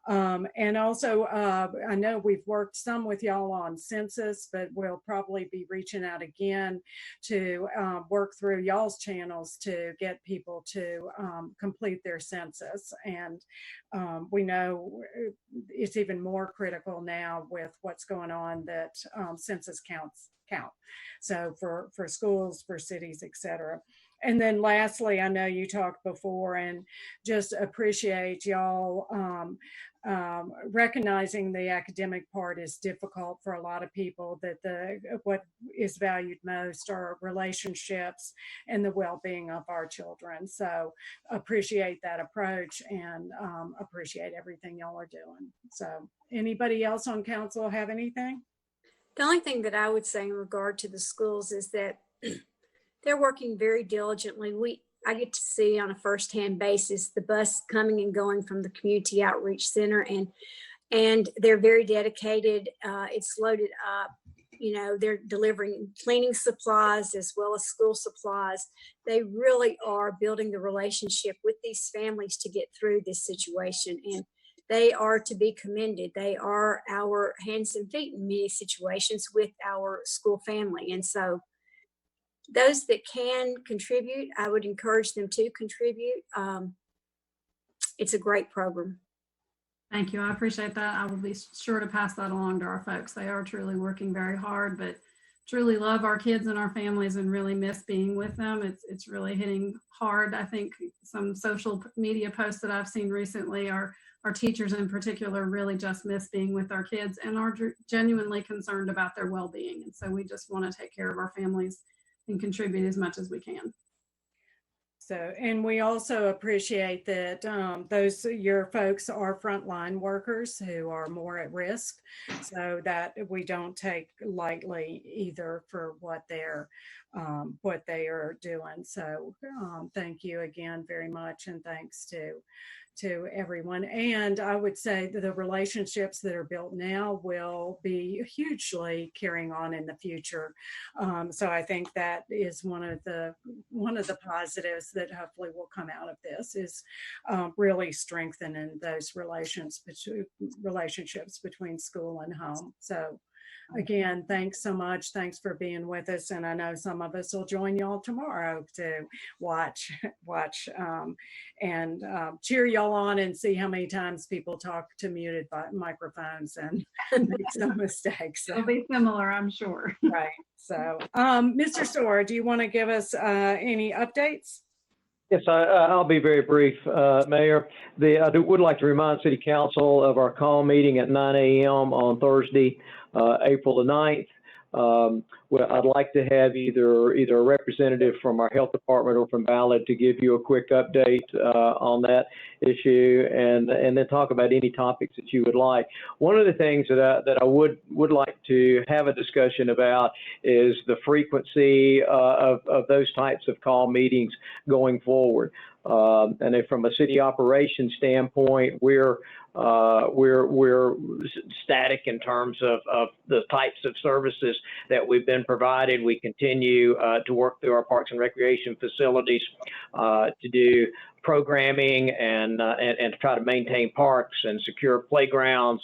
And also, I know we've worked some with y'all on census, but we'll probably be reaching out again to work through y'all's channels to get people to complete their census. And we know it's even more critical now with what's going on, that census counts count. So for schools, for cities, et cetera. And then lastly, I know you talked before and just appreciate y'all recognizing the academic part is difficult for a lot of people, that what is valued most are relationships and the well-being of our children. So appreciate that approach and appreciate everything y'all are doing. So anybody else on council have anything? The only thing that I would say in regard to the schools is that they're working very diligently. I get to see on a firsthand basis the bus coming and going from the Community Outreach Center, and they're very dedicated. It's loaded up. You know, they're delivering cleaning supplies as well as school supplies. They really are building the relationship with these families to get through this situation, and they are to be commended. They are our hands and feet in many situations with our school family. And so those that can contribute, I would encourage them to contribute. It's a great program. Thank you. I appreciate that. I will be sure to pass that along to our folks. They are truly working very hard, but truly love our kids and our families and really miss being with them. It's really hitting hard. I think some social media posts that I've seen recently are our teachers in particular really just miss being with our kids and are genuinely concerned about their well-being. And so we just want to take care of our families and contribute as much as we can. So, and we also appreciate that your folks are frontline workers who are more at risk, so that we don't take lightly either for what they are doing. So thank you again very much, and thanks to everyone. And I would say that the relationships that are built now will be hugely carrying on in the future. So I think that is one of the positives that hopefully will come out of this, is really strengthening those relationships between school and home. So again, thanks so much. Thanks for being with us. And I know some of us will join y'all tomorrow to watch and cheer y'all on and see how many times people talk to muted microphones and make some mistakes. So. It'll be similar, I'm sure. Right. So, Mr. Storer, do you want to give us any updates? Yes, I'll be very brief, Mayor. I would like to remind City Council of our call meeting at 9 a.m. on Thursday, April the 9th. Well, I'd like to have either a representative from our health department or from Ballard to give you a quick update on that issue, and then talk about any topics that you would like. One of the things that I would like to have a discussion about is the frequency of those types of call meetings going forward. And then from a city operations standpoint, we're static in terms of the types of services that we've been provided. We continue to work through our parks and recreation facilities to do programming and to try to maintain parks and secure playgrounds.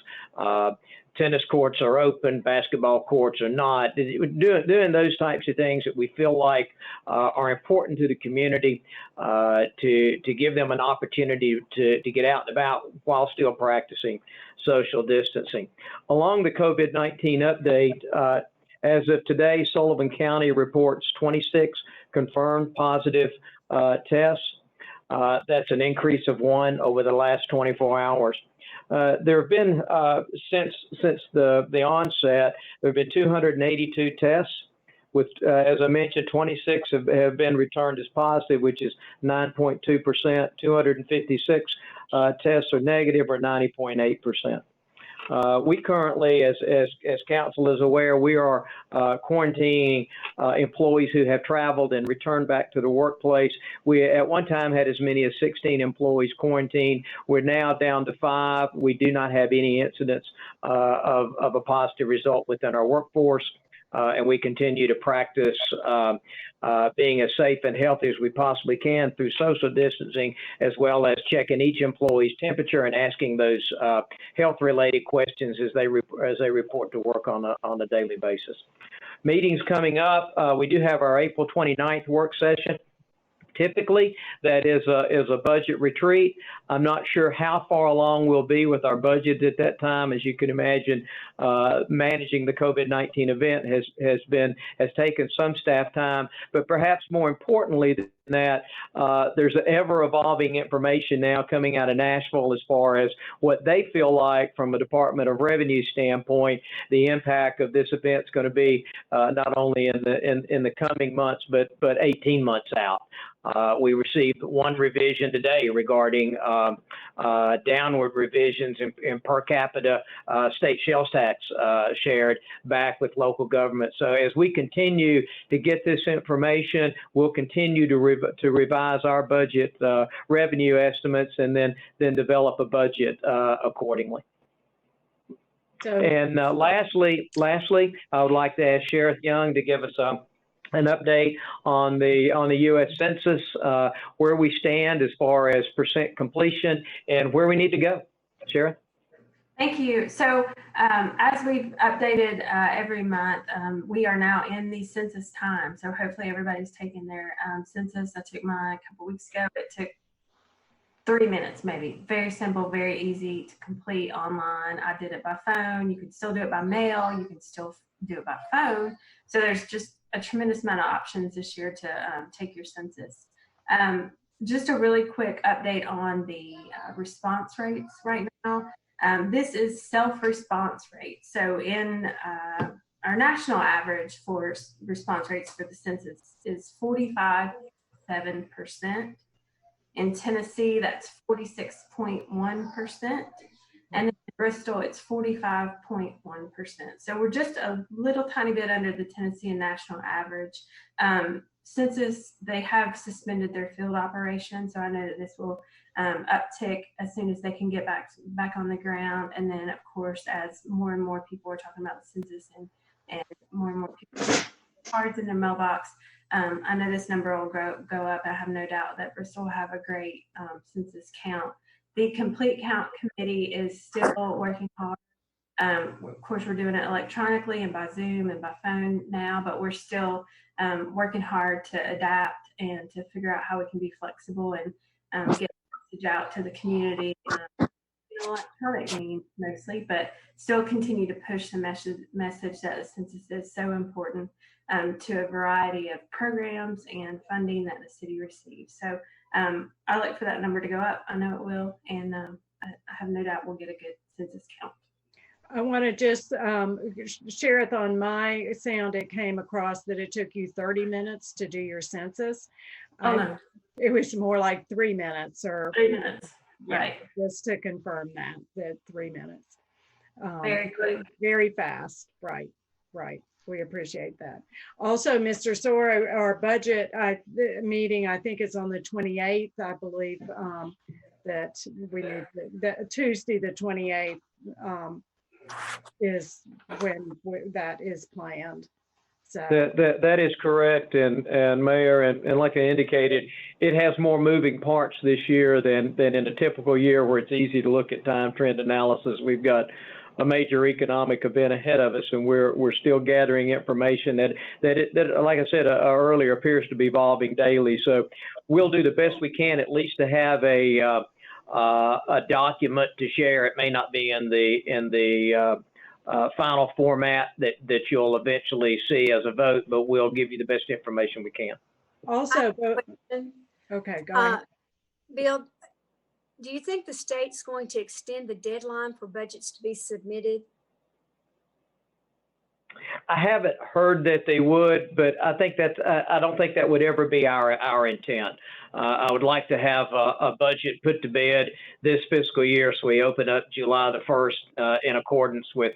Tennis courts are open, basketball courts are not. Doing those types of things that we feel like are important to the community, to give them an opportunity to get out and about while still practicing social distancing. Along the COVID-19 update, as of today, Sullivan County reports 26 confirmed positive tests. That's an increase of 1 over the last 24 hours. There have been, since the onset, there have been 282 tests, with, as I mentioned, 26 have been returned as positive, which is 9.2%. 256 tests are negative, or 90.8%. We currently, as council is aware, we are quarantining employees who have traveled and returned back to the workplace. We at one time had as many as 16 employees quarantined. We're now down to 5. We do not have any incidents of a positive result within our workforce. And we continue to practice being as safe and healthy as we possibly can through social distancing, as well as checking each employee's temperature and asking those health-related questions as they report to work on a daily basis. Meetings coming up. We do have our April 29th work session, Typically, that is a budget retreat. I'm not sure how far along we'll be with our budget at that time. As you can imagine, managing the COVID-19 event has taken some staff time, but perhaps more importantly than that, there's ever evolving information now coming out of Nashville as far as what they feel like from a Department of Revenue standpoint, the impact of this event is going to be not only in the coming months, but 18 months out. We received one revision today regarding downward revisions in per capita state sales tax shared back with local government. So as we continue to get this information, we'll continue to revise our budget revenue estimates and then develop a budget accordingly. And lastly, I would like to ask Sheriff Young to give us an update on the U.S. Census, where we stand as far as percent completion and where we need to go. Sheriff? Thank you. So as we've updated every month, we are now in the census time. So hopefully everybody's taken their census. I took mine a couple weeks ago. It took 3 minutes maybe. Very simple, very easy to complete online. I did it by phone. You can still do it by mail. You can still do it by phone. So there's just a tremendous amount of options this year to take your census. Just a really quick update on the response rates right now. This is self-response rate. So in our national average for response rates for the census is 45.7%. In Tennessee, that's 46.1%. And in Bristol, it's 45.1%. So we're just a little tiny bit under the Tennessee and national average. Census, they have suspended their field operation. So I know that this will uptick as soon as they can get back on the ground. And then, of course, as more and more people are talking about the census and more and more people cards in their mailbox, I know this number will go up. I have no doubt that Bristol will have a great census count. The Complete Count Committee is still working hard. Of course, we're doing it electronically and by Zoom and by phone now, but we're still working hard to adapt and to figure out how we can be flexible and get the message out to the community in electronic means mostly, but still continue to push the message that the census is so important to a variety of programs and funding that the city receives. So I look for that number to go up. I know it will, and I have no doubt we'll get a good census count. I want to just share it on my sound. It came across that it took you 30 minutes to do your census. Oh, no. It was more like 3 minutes or 3 minutes, right? Just to confirm that 3 minutes. Very quick. Very fast, right. We appreciate that. Also, Mr. Sora, our budget meeting, I think is on the 28th, I believe, that we need, Tuesday the 28th is when that is planned. So that is correct, and Mayor, and like I indicated, it has more moving parts this year than in a typical year where it's easy to look at time trend analysis. We've got a major economic event ahead of us, and we're still gathering information that like I said earlier, appears to be evolving daily. So we'll do the best we can, at least to have a document to share. It may not be in the final format that you'll eventually see as a vote, but we'll give you the best information we can. Also, okay, go ahead. Bill, do you think the state's going to extend the deadline for budgets to be submitted? I haven't heard that they would, but I think I don't think that would ever be our intent. I would like to have a budget put to bed this fiscal year, so we open up July the 1st in accordance with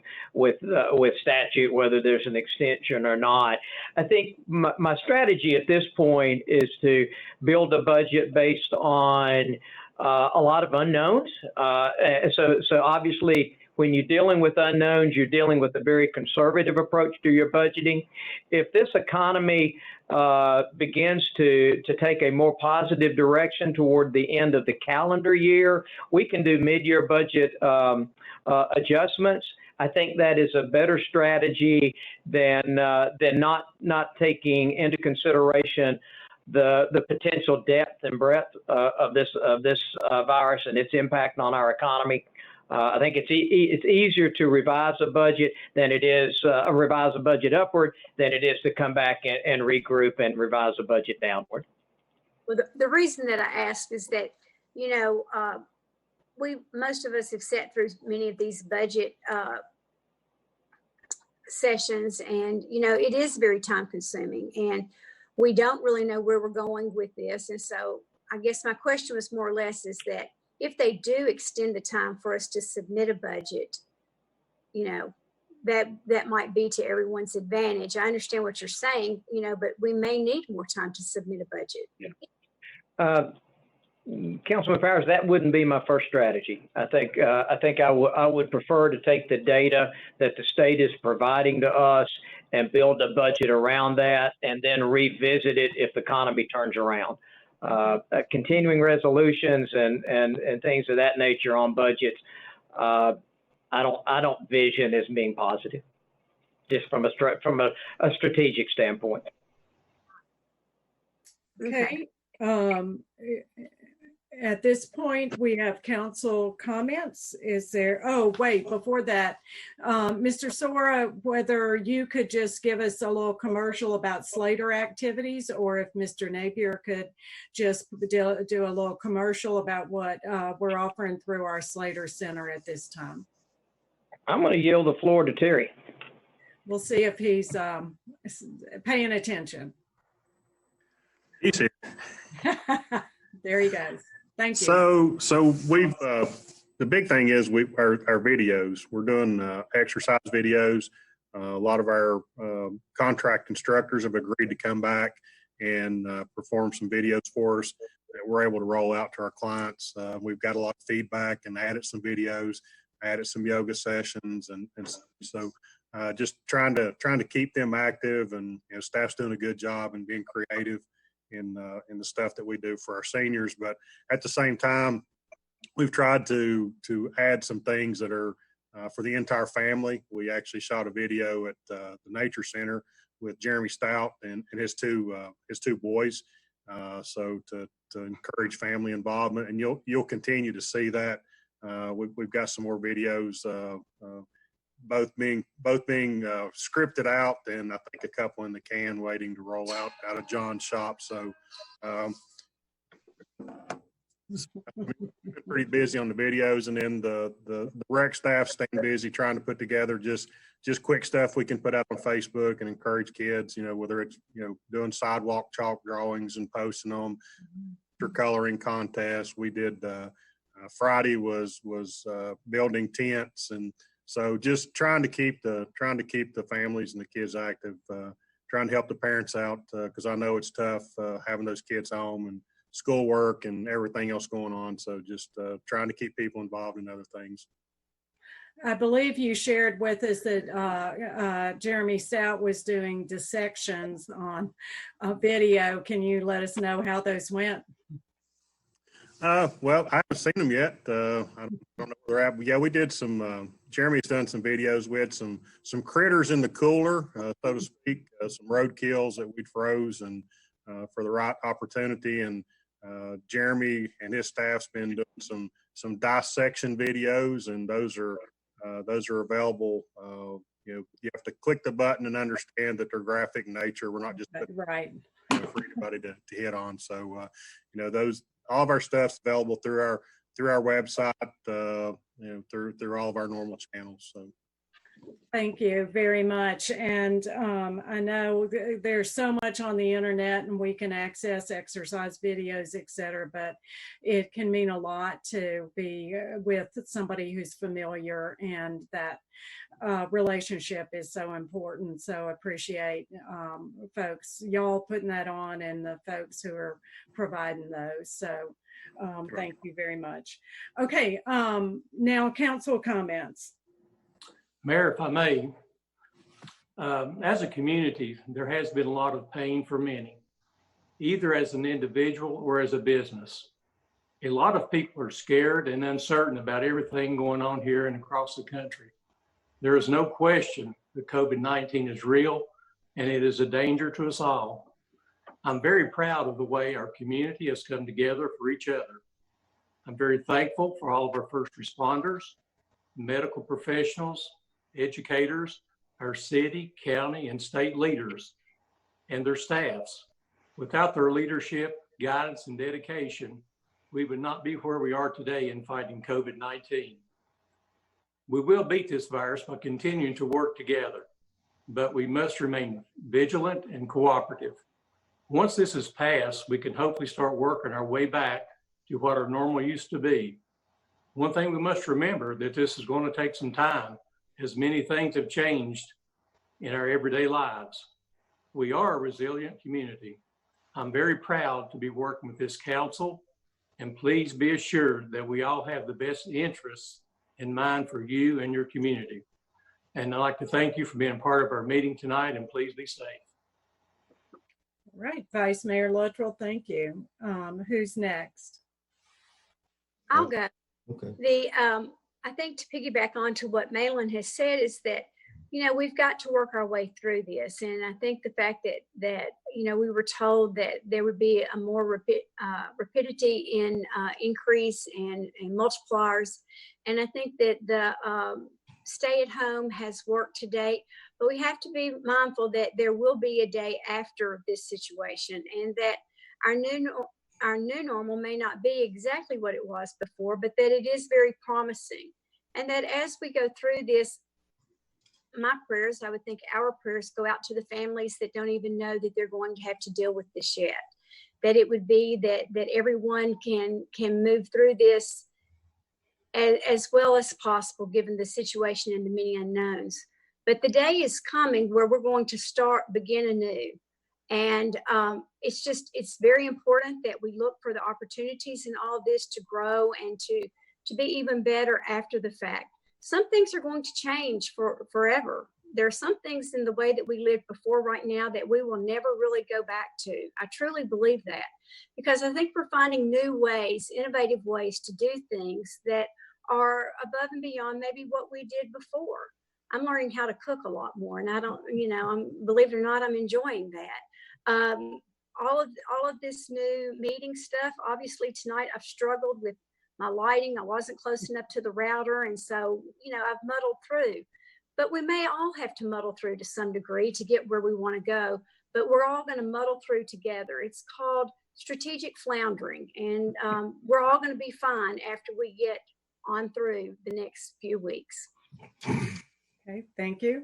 statute, whether there's an extension or not. I think my strategy at this point is to build a budget based on a lot of unknowns. So obviously, when you're dealing with unknowns, you're dealing with a very conservative approach to your budgeting. If this economy begins to take a more positive direction toward the end of the calendar year, we can do mid-year budget adjustments. I think that is a better strategy than not taking into consideration the potential depth and breadth of this virus and its impact on our economy. I think it's easier to revise a budget than it is revise a budget upward than it is to come back and regroup and revise a budget downward. Well, the reason that I asked is that, you know, most of us have sat through many of these budget sessions, and, you know, it is very time consuming, and we don't really know where we're going with this. And so I guess my question was more or less is that if they do extend the time for us to submit a budget, you know, that might be to everyone's advantage. I understand what you're saying, you know, but we may need more time to submit a budget. Yeah. Councilman Powers, that wouldn't be my first strategy. I think I would prefer to take the data that the state is providing to us and build a budget around that, and then revisit it if the economy turns around. Continuing resolutions and things of that nature on budgets, I don't vision as being positive, just from a strategic standpoint. Okay. At this point, we have council comments. Is there, oh, wait, before that, Mr. Sora, whether you could just give us a little commercial about Slater activities, or if Mr. Napier could just do a little commercial about what we're offering through our Slater Center at this time. I'm going to yield the floor to Terry. We'll see if he's paying attention. He's here. There he goes. Thank you. So we've the big thing is our videos. We're doing exercise videos. A lot of our contract instructors have agreed to come back and perform some videos for us that we're able to roll out to our clients. We've got a lot of feedback and added some videos, added some yoga sessions, and so just trying to keep them active, and you know, staff's doing a good job and being creative in the stuff that we do for our seniors. But at the same time, we've tried to add some things that are for the entire family. We actually shot a video at the Nature Center with Jeremy Stout and his two boys. So to encourage family involvement, and you'll continue to see that. We've got some more videos, both being scripted out, and I think a couple in the can waiting to roll out of John's shop. So pretty busy on the videos, and then the rec staff staying busy trying to put together just quick stuff we can put out on Facebook and encourage kids, you know, whether it's, you know, doing sidewalk chalk drawings and posting them, or coloring contests. We did Friday was building tents, and so just trying to keep the families and the kids active, trying to help the parents out, because I know it's tough having those kids home and schoolwork and everything else going on. So just trying to keep people involved in other things. I believe you shared with us that Jeremy Stout was doing dissections on a video. Can you let us know how those went? Well, I haven't seen them yet. I don't know where they're at. But yeah, we did some. Jeremy's done some videos. We had some critters in the cooler, so to speak, some roadkills that we'd froze and for the right opportunity. And Jeremy and his staff's been doing some dissection videos, and those are available. You know, you have to click the button and understand that they're graphic in nature. We're not just right, you know, for anybody to hit on. So you know, all of our stuff's available through our website, you know, through all of our normal channels. So thank you very much. And I know there's so much on the internet, and we can access exercise videos, et cetera, but it can mean a lot to be with somebody who's familiar, and that relationship is so important. So appreciate folks, y'all putting that on, and the folks who are providing those. So thank you very much. Okay, now council comments. Mayor, if I may, as a community, there has been a lot of pain for many, either as an individual or as a business. A lot of people are scared and uncertain about everything going on here and across the country. There is no question that COVID-19 is real, and it is a danger to us all. I'm very proud of the way our community has come together for each other. I'm very thankful for all of our first responders, medical professionals, educators, our city, county, and state leaders, and their staffs. Without their leadership, guidance, and dedication, we would not be where we are today in fighting COVID-19. We will beat this virus by continuing to work together, but we must remain vigilant and cooperative. Once this is passed, we can hopefully start working our way back to what our normal used to be. One thing we must remember that this is going to take some time, as many things have changed in our everyday lives. We are a resilient community. I'm very proud to be working with this council, and please be assured that we all have the best interests in mind for you and your community. And I'd like to thank you for being a part of our meeting tonight, and please be safe. All right, Vice Mayor Luttrell, thank you. Who's next? I'll go. Okay. I think to piggyback on to what Malin has said is that, we've got to work our way through this. And I think the fact that we were told that there would be a more rapidity in increase and multipliers. And I think that the stay at home has worked to date, but we have to be mindful that there will be a day after this situation, and that our new normal may not be exactly what it was before, but that it is very promising. And that as we go through this, my prayers, I would think our prayers, go out to the families that don't even know that they're going to have to deal with this yet. That it would be that everyone can move through this as well as possible, given the situation and the many unknowns. But the day is coming where we're going to begin anew. And it's very important that we look for the opportunities in all of this to grow and to be even better after the fact. Some things are going to change forever. There are some things in the way that we lived before right now that we will never really go back to. I truly believe that, because I think we're finding new ways, innovative ways to do things that are above and beyond maybe what we did before. I'm learning how to cook a lot more, and I don't, believe it or not, I'm enjoying that. All of this new meeting stuff, obviously tonight I've struggled with my lighting. I wasn't close enough to the router, and so, I've muddled through. But we may all have to muddle through to some degree to get where we want to go, but we're all going to muddle through together. It's called strategic floundering, and we're all going to be fine after we get on through the next few weeks. Okay, thank you.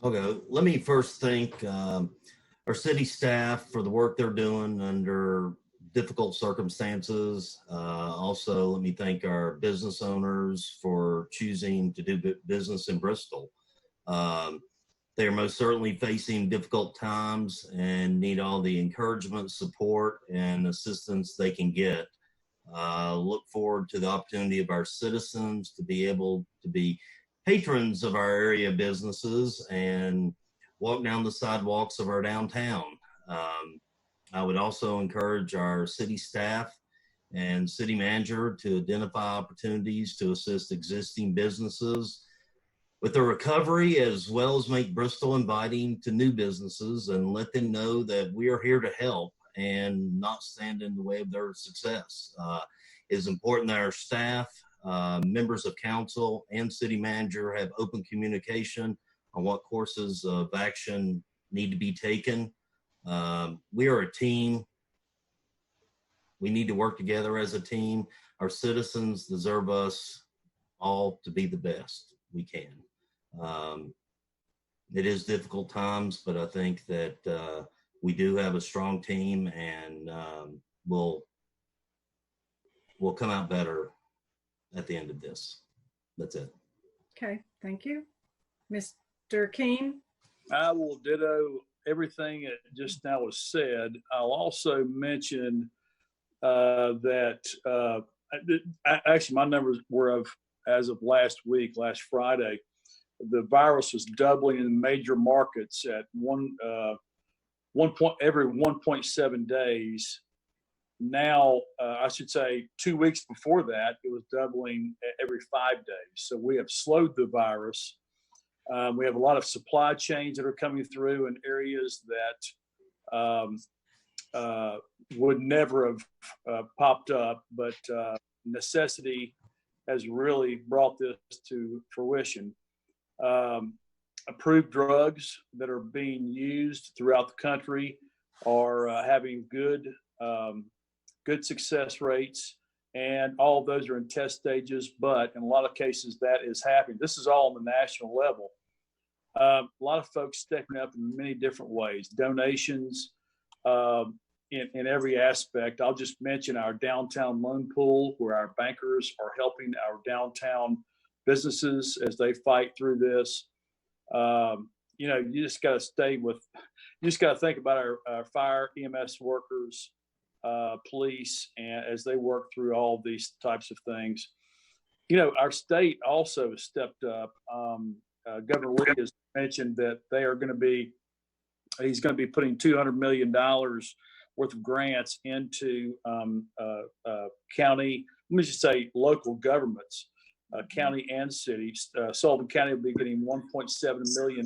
Okay, let me first thank our city staff for the work they're doing under difficult circumstances. Also, let me thank our business owners for choosing to do business in Bristol. They are most certainly facing difficult times and need all the encouragement, support, and assistance they can get. Look forward to the opportunity of our citizens to be able to be patrons of our area businesses and walk down the sidewalks of our downtown. I would also encourage our city staff and city manager to identify opportunities to assist existing businesses with the recovery, as well as make Bristol inviting to new businesses and let them know that we are here to help and not stand in the way of their success. It is important that our staff, members of council, and city manager have open communication on what courses of action need to be taken. We are a team. We need to work together as a team. Our citizens deserve us all to be the best we can. It is difficult times, but I think that we do have a strong team, and we'll come out better at the end of this. That's it. Okay, thank you. Mr. Keene? I will ditto everything that just now was said. I'll also mention that actually my numbers were as of last Friday, the virus was doubling in major markets at every 1.7 days. Now, I should say 2 weeks before that, it was doubling every 5 days. So we have slowed the virus. We have a lot of supply chains that are coming through in areas would never have popped up, but necessity has really brought this to fruition. Approved drugs that are being used throughout the country are having good success rates, and all of those are in test stages, but in a lot of cases that is happening. This is all on the national level. A lot of folks stepping up in many different ways, donations in every aspect. I'll just mention our downtown loan pool, where our bankers are helping our downtown businesses as they fight through this. You just got to think about our fire, EMS workers, police, and as they work through all these types of things. Our state also has stepped up. Governor Lee has mentioned that he's going to be putting $200 million worth of grants into county, let me just say local governments, county and city. Sullivan County will be getting $1.7 million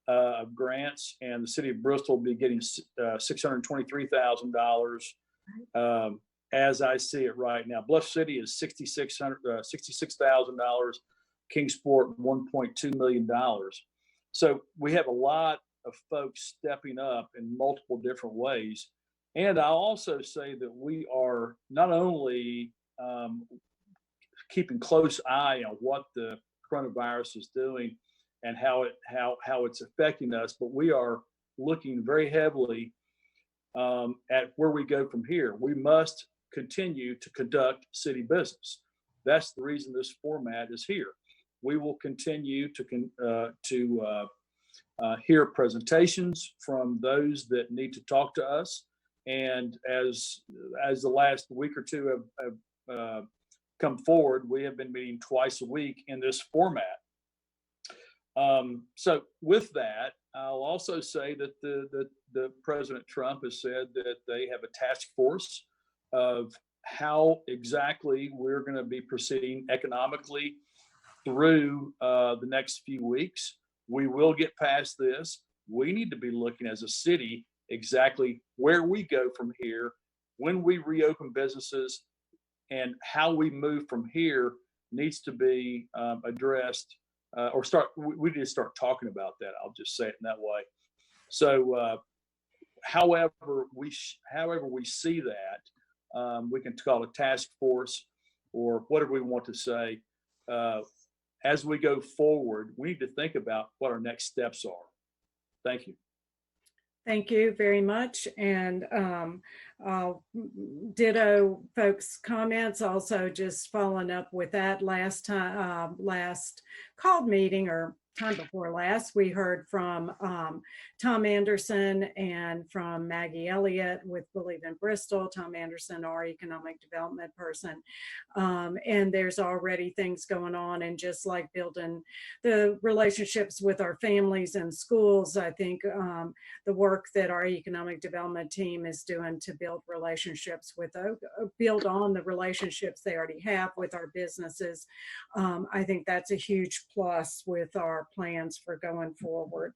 of grants, and the city of Bristol will be getting $623,000 as I see it right now. Bluff City is $66,000, Kingsport $1.2 million. So we have a lot of folks stepping up in multiple different ways. And I'll also say that we are not only keeping close eye on what the coronavirus is doing and how it's affecting us, but we are looking very heavily at where we go from here. We must continue to conduct city business. That's the reason this format is here. We will continue to hear presentations from those that need to talk to us. And as the last week or two have come forward, we have been meeting twice a week in this format. So with that, I'll also say that the President Trump has said that they have a task force of how exactly we're going to be proceeding economically through the next few weeks. We will get past this. We need to be looking as a city exactly where we go from here, when we reopen businesses, and how we move from here needs to be addressed we need to start talking about that. I'll just say it in that way. So however we see that, we can call it a task force or whatever we want to say. As we go forward, we need to think about what our next steps are. Thank you. Thank you very much. And ditto folks' comments. Also, just following up with that last called meeting or time before last, we heard from Tom Anderson and from Maggie Elliott with Believe in Bristol. Tom Anderson, our economic development person. And there's already things going on, and just like building the relationships with our families and schools, I think the work that our economic development team is doing to build relationships with, build on the relationships they already have with our businesses, I think that's a huge plus with our plans for going forward.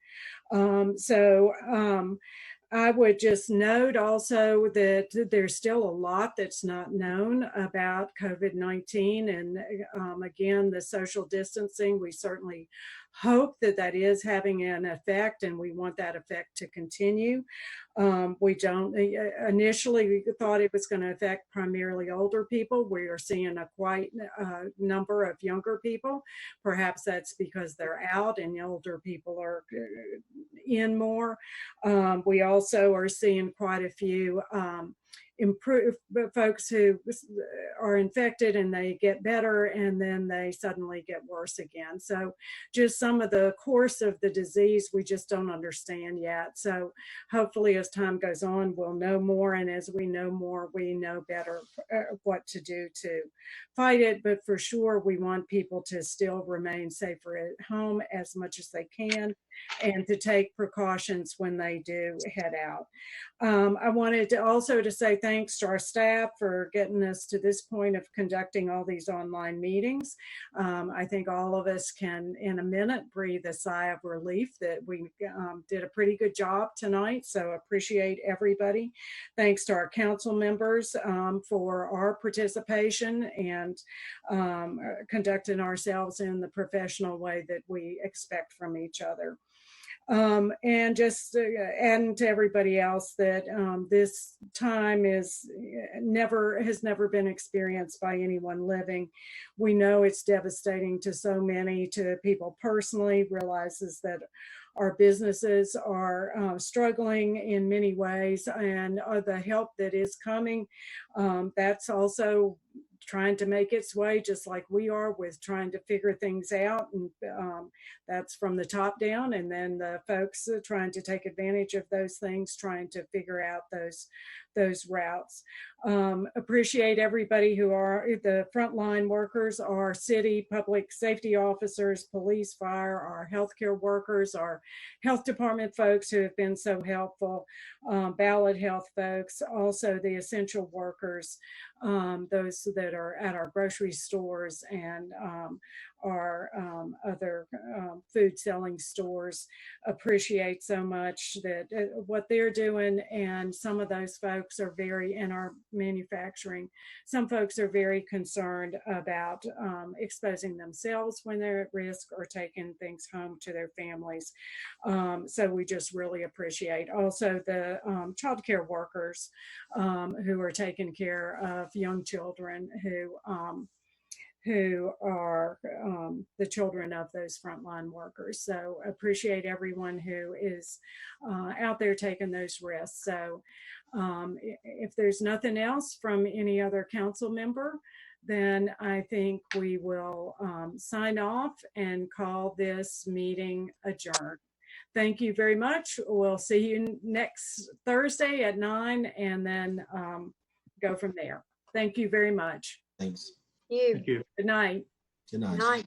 I would just note also that there's still a lot that's not known about COVID-19, and again, the social distancing, we certainly hope that is having an effect, and we want that effect to continue. We don't initially we thought it was going to affect primarily older people. We are seeing a quite number of younger people. Perhaps that's because they're out and older people are in more. We also are seeing quite a few folks who are infected and they get better and then they suddenly get worse again. So just some of the course of the disease we just don't understand yet. So hopefully as time goes on, we'll know more, and as we know more, we know better what to do to fight it. But for sure, we want people to still remain safer at home as much as they can and to take precautions when they do head out. I wanted to also to say thank thanks to our staff for getting us to this point of conducting all these online meetings. I think all of us can, in a minute, breathe a sigh of relief that we did a pretty good job tonight. So appreciate everybody. Thanks to our council members for our participation and conducting ourselves in the professional way that we expect from each other. And just adding to everybody else that this time has never been experienced by anyone living. We know it's devastating to so many, to people personally, realizes that our businesses are struggling in many ways, and the help that is coming, that's also trying to make its way, just like we are, with trying to figure things out. And that's from the top down, and then the folks trying to take advantage of those things, trying to figure out those routes. Appreciate everybody who are the frontline workers, our city public safety officers, police, fire, our healthcare workers, our health department folks who have been so helpful, ballot health folks, also the essential workers, those that are at our grocery stores and our other food selling stores. Appreciate so much that what they're doing, and some of those folks are very, in our manufacturing, some folks are very concerned about exposing themselves when they're at risk or taking things home to their families. So we just really appreciate also the child care workers who are taking care of young children who are the children of those frontline workers. So appreciate everyone who is out there taking those risks. So if there's nothing else from any other council member, then I think we will sign off and call this meeting adjourned. Thank you very much. We'll see you next Thursday at 9, and then go from there. Thank you very much. Thanks. You. Thank you. Good night. Good night. Night.